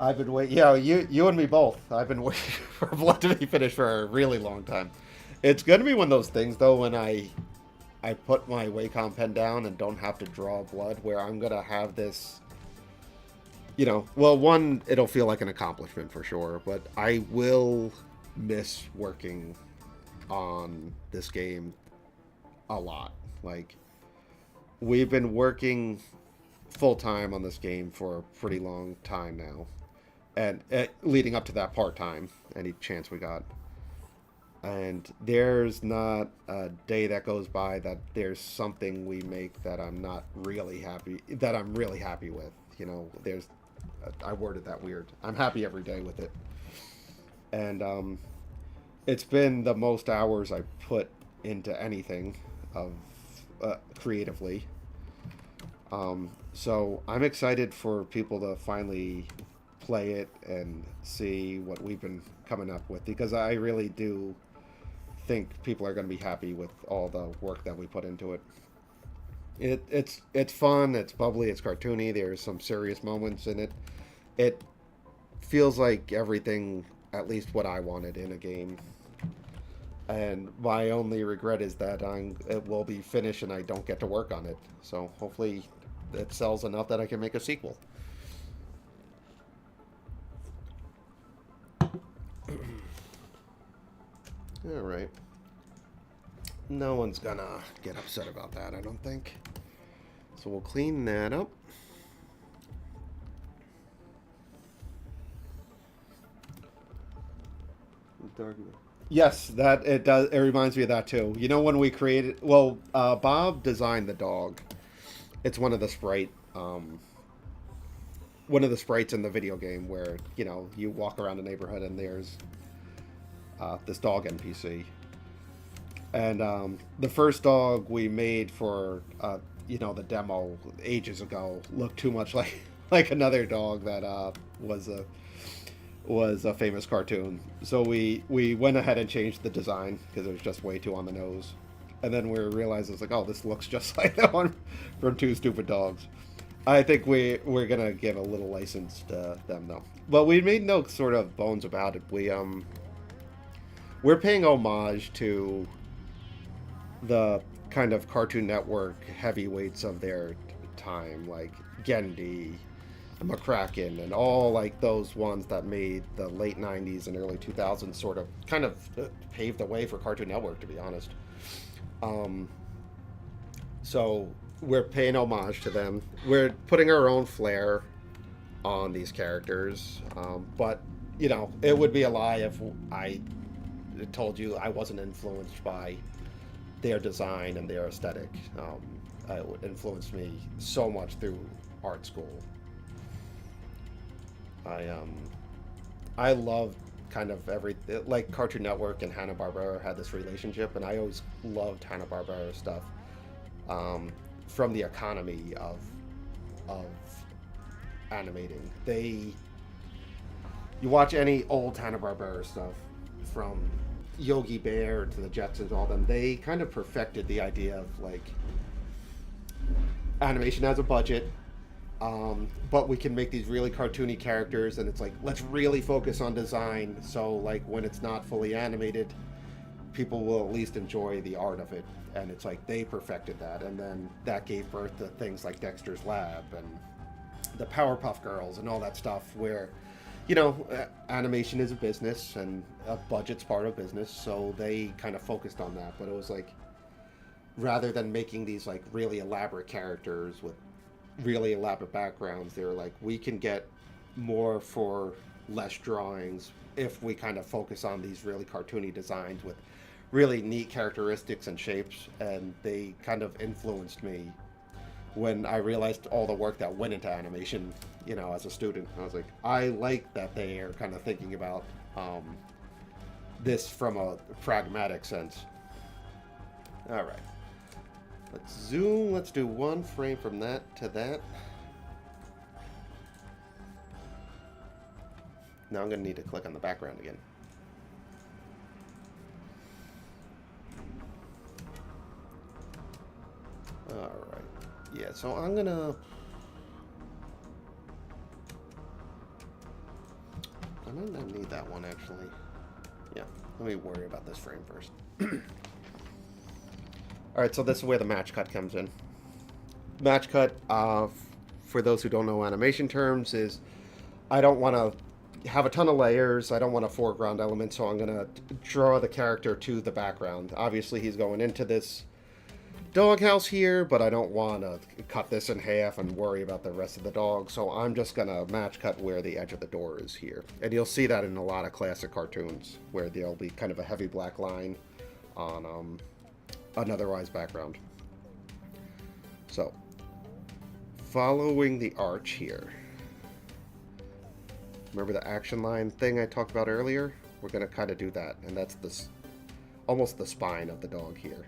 I've been waiting. Yeah, you and me both. I've been waiting for blood to be finished for a really long time. It's going to be one of those things, though, when I put my Wacom pen down and don't have to draw blood, where I'm going to have this, well, one, it'll feel like an accomplishment for sure, but I will miss working on this game a lot. Like, we've been working full-time on this game for a pretty long time now, and leading up to that part-time, any chance we got. And there's not a day that goes by that there's something we make that I'm not really happy, that I'm really happy with. I worded that weird. I'm happy every day with it. And it's been the most hours I put into anything of creatively. So I'm excited for people to finally play it and see what we've been coming up with, because I really do think people are going to be happy with all the work that we put into it. It's fun, it's bubbly, it's cartoony, there's some serious moments in it. It feels like everything, at least what I wanted in a game. And my only regret is that it will be finished and I don't get to work on it. So hopefully it sells enough that I can make a sequel. Alright. No one's gonna get upset about that, I don't think. So we'll clean that up. Yes, that it does. It reminds me of that too. When we created, Bob designed the dog. It's one of the sprites in the video game where you walk around the neighborhood and there's this dog NPC. And the first dog we made for the demo ages ago looked too much like another dog that was a famous cartoon. So we went ahead and changed the design because it was just way too on the nose. And then we realized, it's like, oh, this looks just like that one from Two Stupid Dogs. I think we're gonna give a little license to them though. But we made no sort of bones about it. We're paying homage to the kind of Cartoon Network heavyweights of their time, like Gendy, McCracken, and all like those ones that made the late '90s and early 2000s sort of kind of paved the way for Cartoon Network, to be honest. Um, so we're paying homage to them. We're putting our own flair on these characters, but you know, it would be a lie if I told you I wasn't influenced by their design and their aesthetic. It influenced me so much through art school. I um, I love kind of every like Cartoon Network and Hanna Barbera had this relationship, and I always loved Hanna Barbera stuff um, from the economy of animating. You watch any old Hanna Barbera stuff from Yogi Bear to the Jetsons, all them. They kind of perfected the idea of like animation has a budget, but we can make these really cartoony characters, and it's like let's really focus on design. So like when it's not fully animated, people will at least enjoy the art of it. And it's like they perfected that, and then that gave birth to things like Dexter's Lab and the Powerpuff Girls and all that stuff. Where, you know, animation is a business and a budget's part of business, so they kind of focused on that. But it was like, rather than making these like really elaborate characters with really elaborate backgrounds, they were like, we can get more for less drawings if we kind of focus on these really cartoony designs with really neat characteristics and shapes. And they kind of influenced me when I realized all the work that went into animation, you know, as a student. I was like, I like that they are kind of thinking about this from a pragmatic sense. All right. Let's zoom. Let's do one frame from that to that. Now I'm going to need to click on the background again. All right. Yeah, so I'm going to... I might not need that one, actually. Yeah, let me worry about this frame first. Alright, so this is where the match cut comes in. Match cut, for those who don't know animation terms, is I don't want to have a ton of layers. I don't want a foreground element, so I'm going to draw the character to the background. Obviously, he's going into this doghouse here, but I don't want to cut this in half and worry about the rest of the dog, so I'm just going to match cut where the edge of the door is here. And you'll see that in a lot of classic cartoons, where there'll be kind of a heavy black line on an otherwise background. So, following the arch here. Remember the action line thing I talked about earlier? We're going to kind of do that, and that's this almost the spine of the dog here.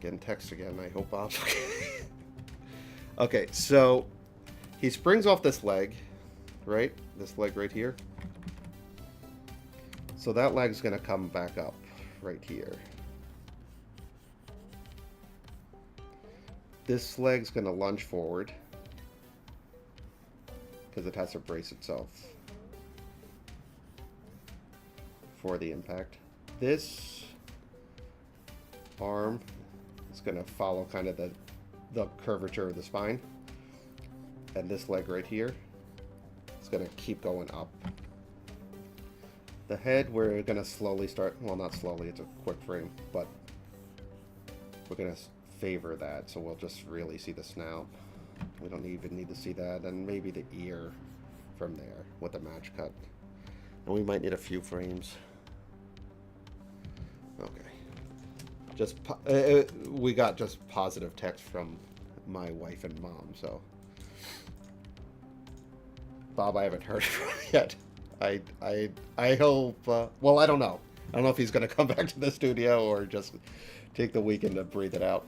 Getting text again, I hope Bob's okay. Okay, so he springs off this leg, right? This leg right here. So that leg's going to come back up right here. This leg's going to lunge forward because it has to brace itself for the impact. This arm is going to follow kind of the curvature of the spine. And this leg right here is going to keep going up. The head, we're going to slowly start, well, not slowly, it's a quick frame, but we're going to favor that, so we'll just really see the snout. We don't even need to see that, and maybe the ear from there with the match cut. And we might need a few frames. Okay. Just we got just positive text from my wife and mom, so Bob, I haven't heard from yet. I hope. Well, I don't know. I don't know if he's going to come back to the studio or just take the weekend to breathe it out.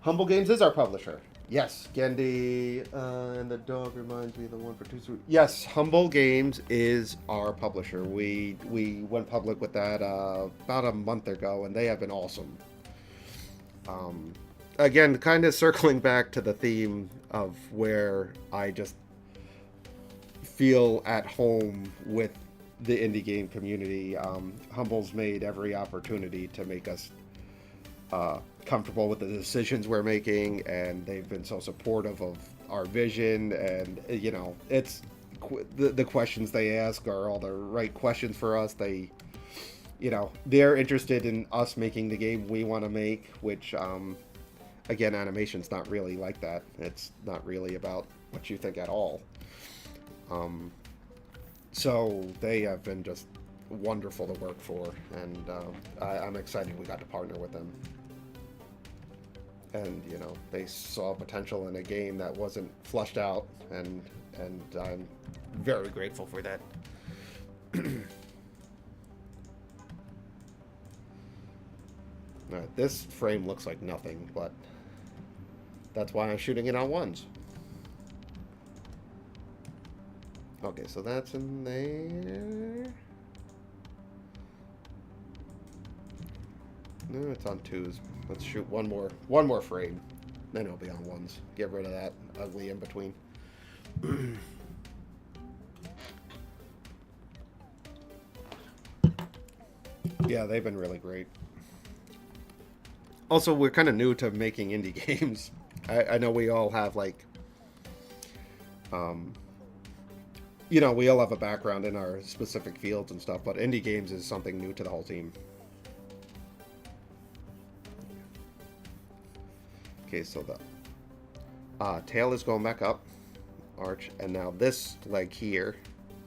Humble Games is our publisher. Yes, Gendy, and the dog reminds me of the one for two. Yes, Humble Games is our publisher. We went public with that about a month ago, and they have been awesome. Um, Again, kind of circling back to the theme of where I just feel at home with the indie game community. Humble's made every opportunity to make us comfortable with the decisions we're making, and they've been so supportive of our vision. And you know, it's the questions they ask are all the right questions for us. They're interested in us making the game we want to make, which again, animation's not really like that. It's not really about what you think at all. um, so they have been just wonderful to work for, and I'm excited we got to partner with them. And they saw potential in a game that wasn't flushed out, and I'm very grateful for that. Alright, this frame looks like nothing, but that's why I'm shooting it on ones. Okay, so that's in there. No, it's on twos. Let's shoot one more frame. Then it'll be on ones. Get rid of that ugly in between. Yeah, they've been really great. Also, we're kind of new to making indie games. I know we all have we all have a background in our specific fields and stuff, but indie games is something new to the whole team. Okay, so the tail is going back up, arch, and now this leg here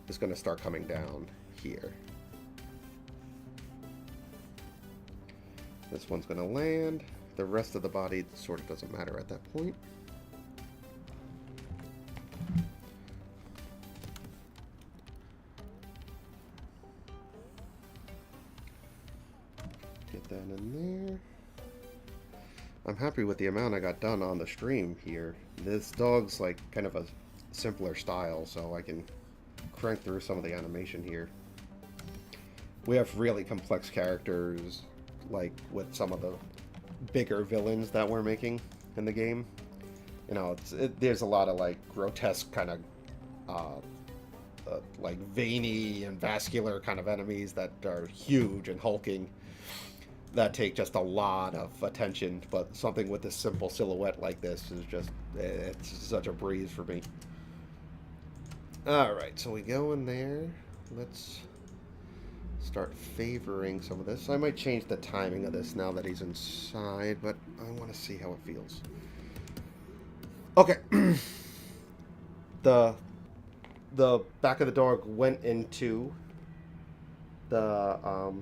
is going to start coming down here. This one's going to land. The rest of the body sort of doesn't matter at that point. Get that in there. I'm happy with the amount I got done on the stream here. This dog's like kind of a simpler style, so I can crank through some of the animation here. We have really complex characters, like with some of the bigger villains that we're making in the game. There's a lot of like grotesque kind of like veiny and vascular kind of enemies that are huge and hulking, that take just a lot of attention, but something with a simple silhouette like this is just, it's such a breeze for me. Alright, so we go in there. Let's start favoring some of this. I might change the timing of this now that he's inside, but I want to see how it feels. Okay. The back of the dog went into the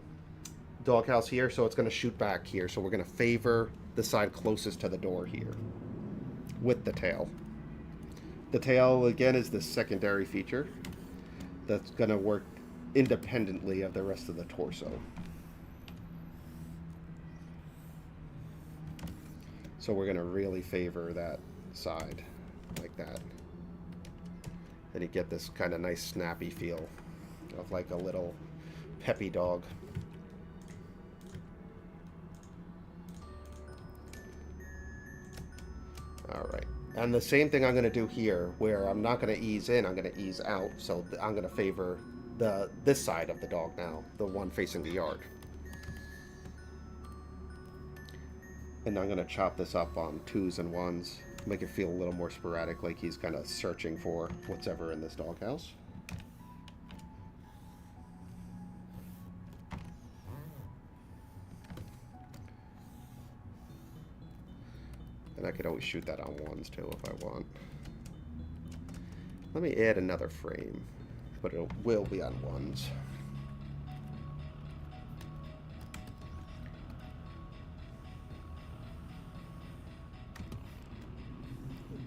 doghouse here, so it's going to shoot back here. So we're going to favor the side closest to the door here with the tail. The tail, again, is the secondary feature that's going to work independently of the rest of the torso. So we're going to really favor that side like that. And you get this kind of nice snappy feel of like a little peppy dog. Alright, and the same thing I'm going to do here, where I'm not going to ease in, I'm going to ease out. So I'm going to favor this side of the dog now, the one facing the yard. And I'm going to chop this up on twos and ones, make it feel a little more sporadic, like he's kind of searching for what's ever in this doghouse. And I could always shoot that on ones too if I want. Let me add another frame, but it will be on ones.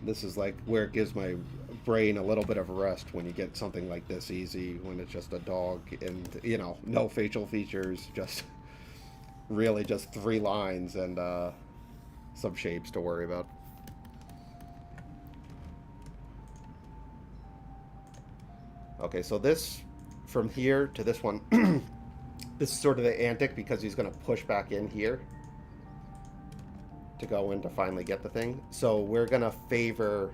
This is like where it gives my brain a little bit of rest when you get something like this easy, when it's just a dog and, no facial features, just really just 3 lines and some shapes to worry about. Okay, so this, from here to this one, this is sort of the antic because he's going to push back in here to go in to finally get the thing. So we're going to favor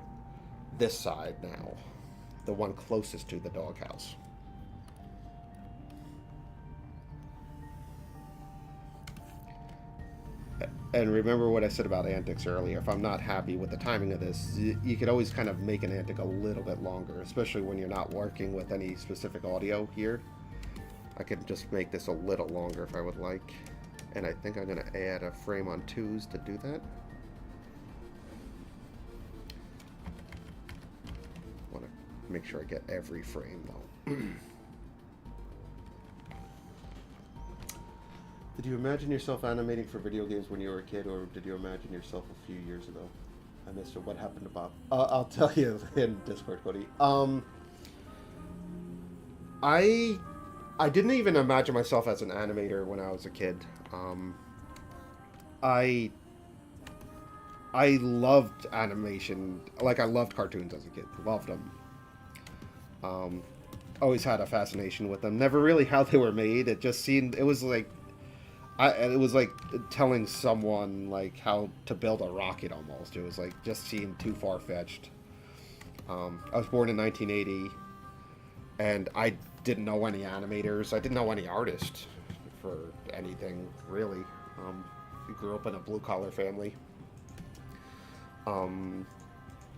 this side now, the one closest to the doghouse. And remember what I said about antics earlier. If I'm not happy with the timing of this, you could always kind of make an antic a little bit longer, especially when you're not working with any specific audio here. I could just make this a little longer if I would like. And I think I'm going to add a frame on 2s to do that. I want to make sure I get every frame though. Did you imagine yourself animating for video games when you were a kid, or did you imagine yourself a few years ago? I missed it. What happened to Bob? I'll tell you in Discord, Cody. I didn't even imagine myself as an animator when I was a kid. I loved animation. Like, I loved cartoons as a kid. Loved them. Always had a fascination with them. Never really how they were made. It just seemed... It was like... it was like telling someone like how to build a rocket almost. It was like just seemed too far-fetched. I was born in 1980, and I didn't know any animators. I didn't know any artists for anything really. We grew up in a blue-collar family.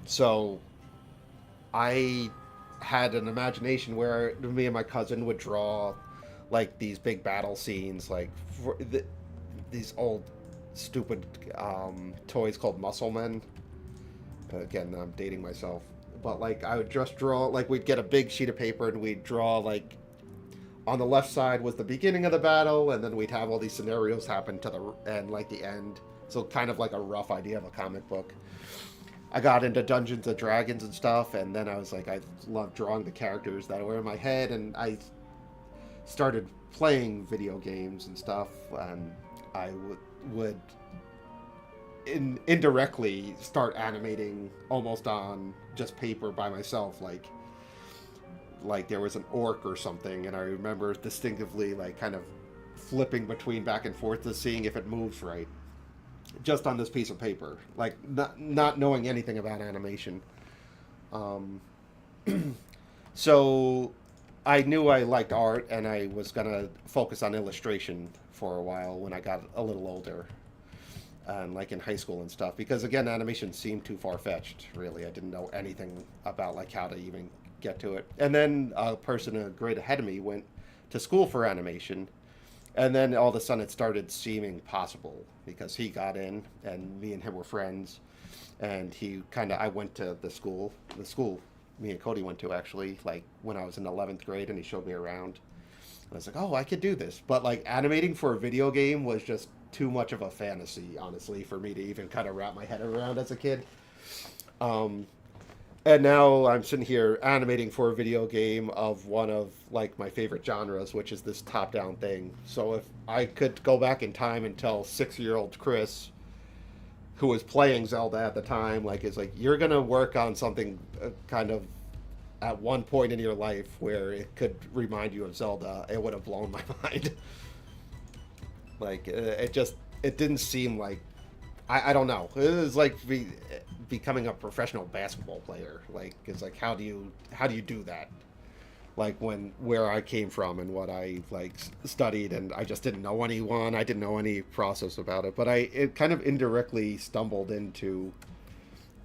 So I had an imagination where me and my cousin would draw like these big battle scenes, like these old stupid toys called Muscle Men. Again, I'm dating myself, but like I would just draw, like we'd get a big sheet of paper and we'd draw like on the left side was the beginning of the battle, and then we'd have all these scenarios happen to the end, like the end. So kind of like a rough idea of a comic book. I got into Dungeons and Dragons and stuff, and then I was like, I loved drawing the characters that were in my head, and I started playing video games and stuff, and I would indirectly start animating almost on just paper by myself, like there was an orc or something, and I remember distinctively like kind of flipping between back and forth to seeing if it moves right, just on this piece of paper, like not knowing anything about animation. So I knew I liked art, and I was going to focus on illustration for a while when I got a little older, and like in high school and stuff, because again, animation seemed too far-fetched, really. I didn't know anything about like how to even get to it. And then a person a grade ahead of me went to school for animation, and then all of a sudden it started seeming possible because he got in, and me and him were friends, and I went to the school me and Cody went to, actually, like when I was in 11th grade, and he showed me around. I was like, oh, I could do this. But like animating for a video game was just too much of a fantasy, honestly, for me to even kind of wrap my head around as a kid. And now I'm sitting here animating for a video game of one of like my favorite genres, which is this top-down thing. So if I could go back in time and tell 6-year-old Chris, who was playing Zelda at the time, like, is like, you're gonna work on something kind of at one point in your life where it could remind you of Zelda, it would have blown my mind. Like, it didn't seem like, I don't know. It was like becoming a professional basketball player. Like, it's like, how do you do that? Like, where I came from and what I like studied, and I just didn't know anyone. I didn't know any process about it, but it kind of indirectly stumbled into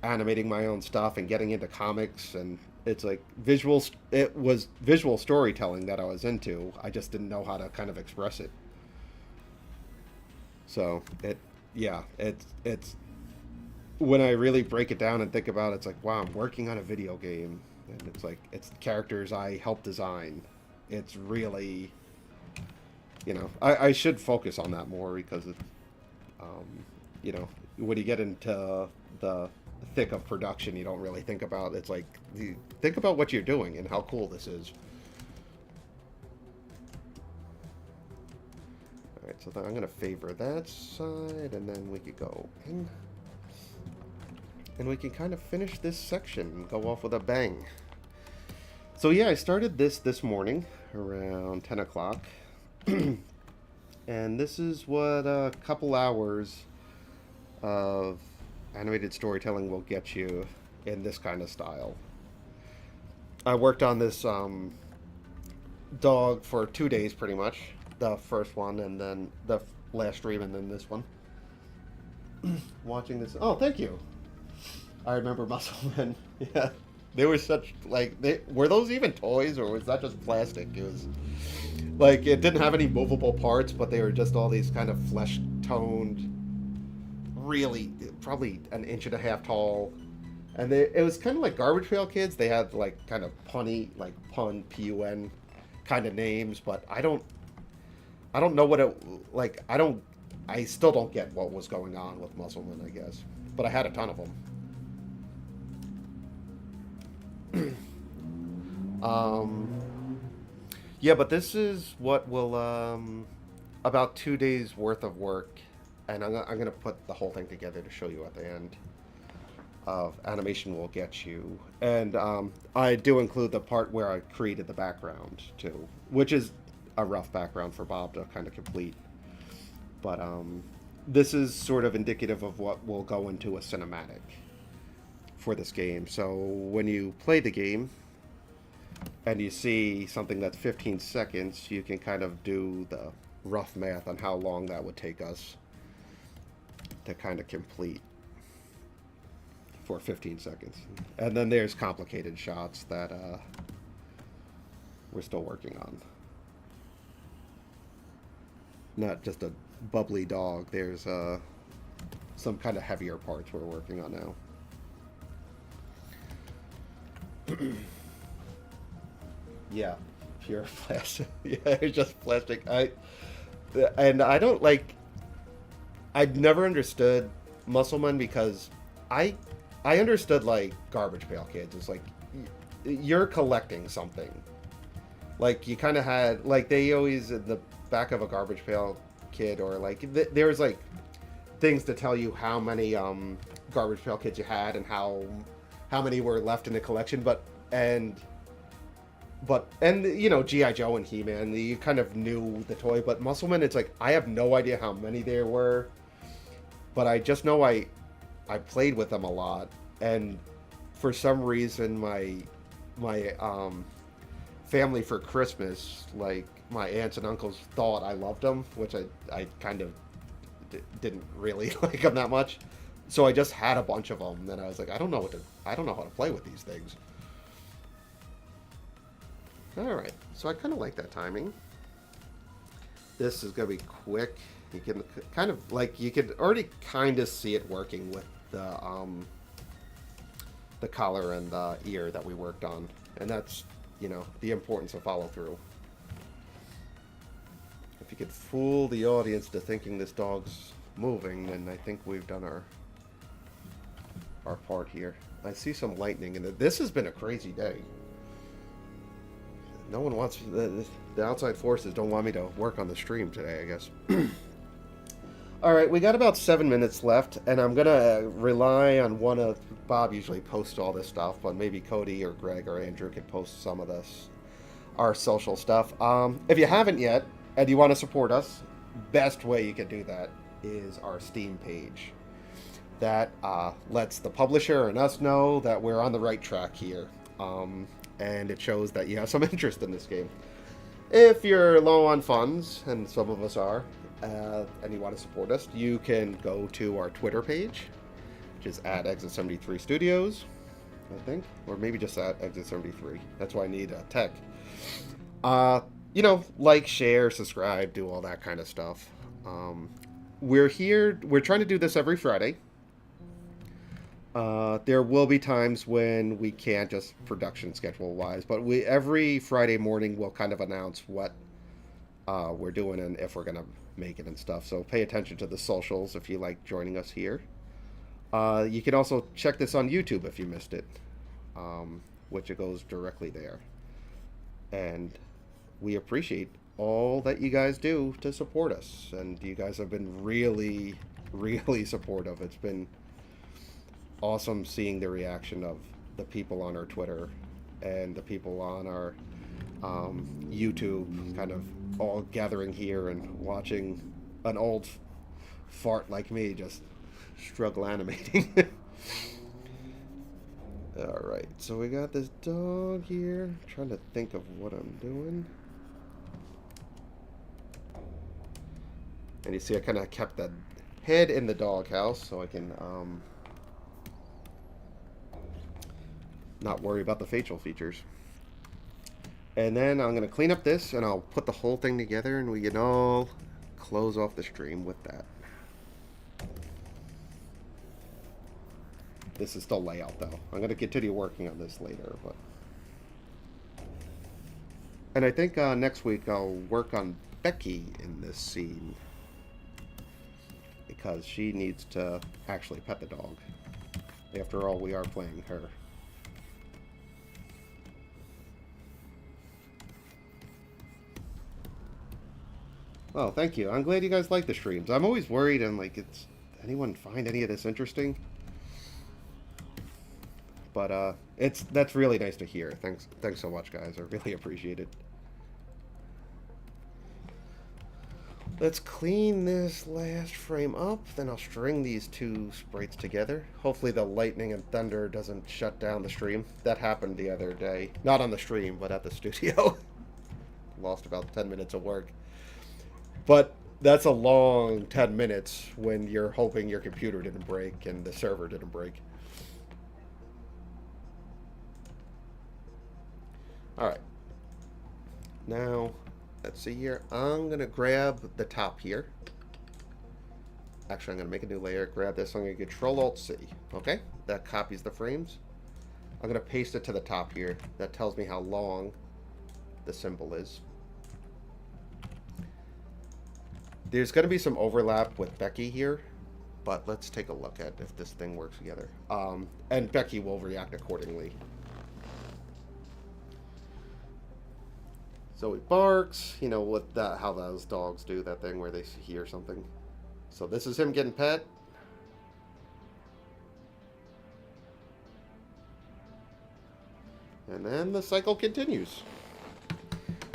animating my own stuff and getting into comics. And it's like it was visual storytelling that I was into. I just didn't know how to kind of express it. So it's when I really break it down and think about it, it's like, wow, I'm working on a video game, and it's like, it's characters I helped design. It's really, I should focus on that more, because it, when you get into the thick of production, you don't really think about, it's like, you think about what you're doing and how cool this is. Alright, so then I'm going to favor that side, and then we could go in. And we can kind of finish this section and go off with a bang. So yeah, I started this morning around 10 o'clock. And this is what a couple hours of animated storytelling will get you in this kind of style. I worked on this dog for 2 days pretty much. The first one, and then the last stream, and then this one. Watching this. Oh, thank you. I remember Musclemen. Yeah. They were such, like, were those even toys, or was that just plastic? It was, like, it didn't have any movable parts, but they were just all these kind of flesh-toned, really, probably an inch and a half tall. And it was kind of like Garbage Pail Kids. They had, like, kind of punny, like, pun, P-U-N kind of names, but I don't know what it, like, I still don't get what was going on with Musclemen, I guess. But I had a ton of them. Yeah, but this is what will, about 2 days worth of work, and I'm going to put the whole thing together to show you at the end of Animation Will Get You. And I do include the part where I created the background, too, which is a rough background for Bob to kind of complete. But this is sort of indicative of what will go into a cinematic for this game. So when you play the game and you see something that's 15 seconds, you can kind of do the rough math on how long that would take us to kind of complete for 15 seconds. And then there's complicated shots that we're still working on. Not just a bubbly dog. There's some kind of heavier parts we're working on now. Yeah, pure plastic. Yeah, it's just plastic. I don't like. I'd never understood Musclemen because I understood like Garbage Pail Kids. It's like you're collecting something. Like you kind of had like they always in the back of a Garbage Pail Kid or like there's like things to tell you how many Garbage Pail Kids you had and how many were left in the collection, but you know, G.I. Joe and He-Man, you kind of knew the toy, but Musclemen, it's like I have no idea how many there were, but I just know I played with them a lot, and for some reason my family for Christmas, like my aunts and uncles thought I loved them, which I kind of didn't really like them that much. So I just had a bunch of them, and I was like, I don't know how to play with these things. All right, so I kind of like that timing. This is gonna be quick. You can kind of like you could already kind of see it working with the collar and the ear that we worked on, and that's, you know, the importance of follow through. If you could fool the audience to thinking this dog's moving, then I think we've done our part here. I see some lightning in it. This has been a crazy day. No one wants the outside forces don't want me to work on the stream today, I guess. All right, we got about 7 minutes left, and I'm gonna rely on one of Bob usually posts all this stuff, but maybe Cody or Greg or Andrew could post some of this, our social stuff. If you haven't yet and you want to support us, best way you can do that is our Steam page. That lets the publisher and us know that we're on the right track here. And it shows that you have some interest in this game. If you're low on funds, and some of us are, and you want to support us, you can go to our Twitter page, which is at Exit73 Studios, I think, or maybe just at Exit73. That's why I need tech. You know, like, share, subscribe, do all that kind of stuff. We're trying to do this every Friday. There will be times when we can't, just production schedule wise, but every Friday morning we'll kind of announce what we're doing and if we're gonna make it and stuff. So pay attention to the socials if you like joining us here. You can also check this on YouTube if you missed it, which it goes directly there. And we appreciate all that you guys do to support us, and you guys have been really, really supportive. It's been awesome seeing the reaction of the people on our Twitter and the people on our YouTube kind of all gathering here and watching an old fart like me just struggle animating. Alright, so we got this dog here. Trying to think of what I'm doing. And you see I kind of kept the head in the doghouse so I can not worry about the facial features. And then I'm going to clean up this and I'll put the whole thing together and we can all close off the stream with that. This is still layout though. I'm going to continue working on this later, but. And I think next week I'll work on Becky in this scene. Because she needs to actually pet the dog. After all, we are playing her. Oh, thank you. I'm glad you guys like the streams. I'm always worried and like, anyone find any of this interesting? But that's really nice to hear. Thanks so much, guys. I really appreciate it. Let's clean this last frame up, then I'll string these two sprites together. Hopefully the lightning and thunder doesn't shut down the stream. That happened the other day. Not on the stream, but at the studio. Lost about 10 minutes of work. But that's a long 10 minutes when you're hoping your computer didn't break and the server didn't break. Alright. Now, let's see here. I'm going to grab the top here. Actually, I'm going to make a new layer. Grab this. I'm going to Control-Alt-C. Okay? That copies the frames. I'm going to paste it to the top here. That tells me how long the symbol is. There's going to be some overlap with Becky here. But let's take a look at if this thing works together. And Becky will react accordingly. So he barks, you know, with that, how those dogs do that thing where they hear something. So this is him getting pet. And then the cycle continues.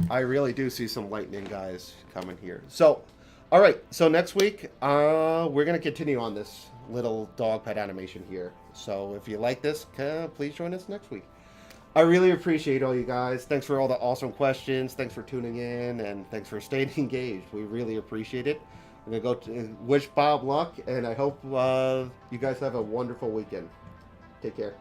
I really do see some lightning guys coming here. So, all right. So next week, we're going to continue on this little dog pet animation here. So if you like this, please join us next week. I really appreciate all you guys. Thanks for all the awesome questions. Thanks for tuning in, and thanks for staying engaged. We really appreciate it. I'm going to go to wish Bob luck, and I hope you guys have a wonderful weekend. Take care.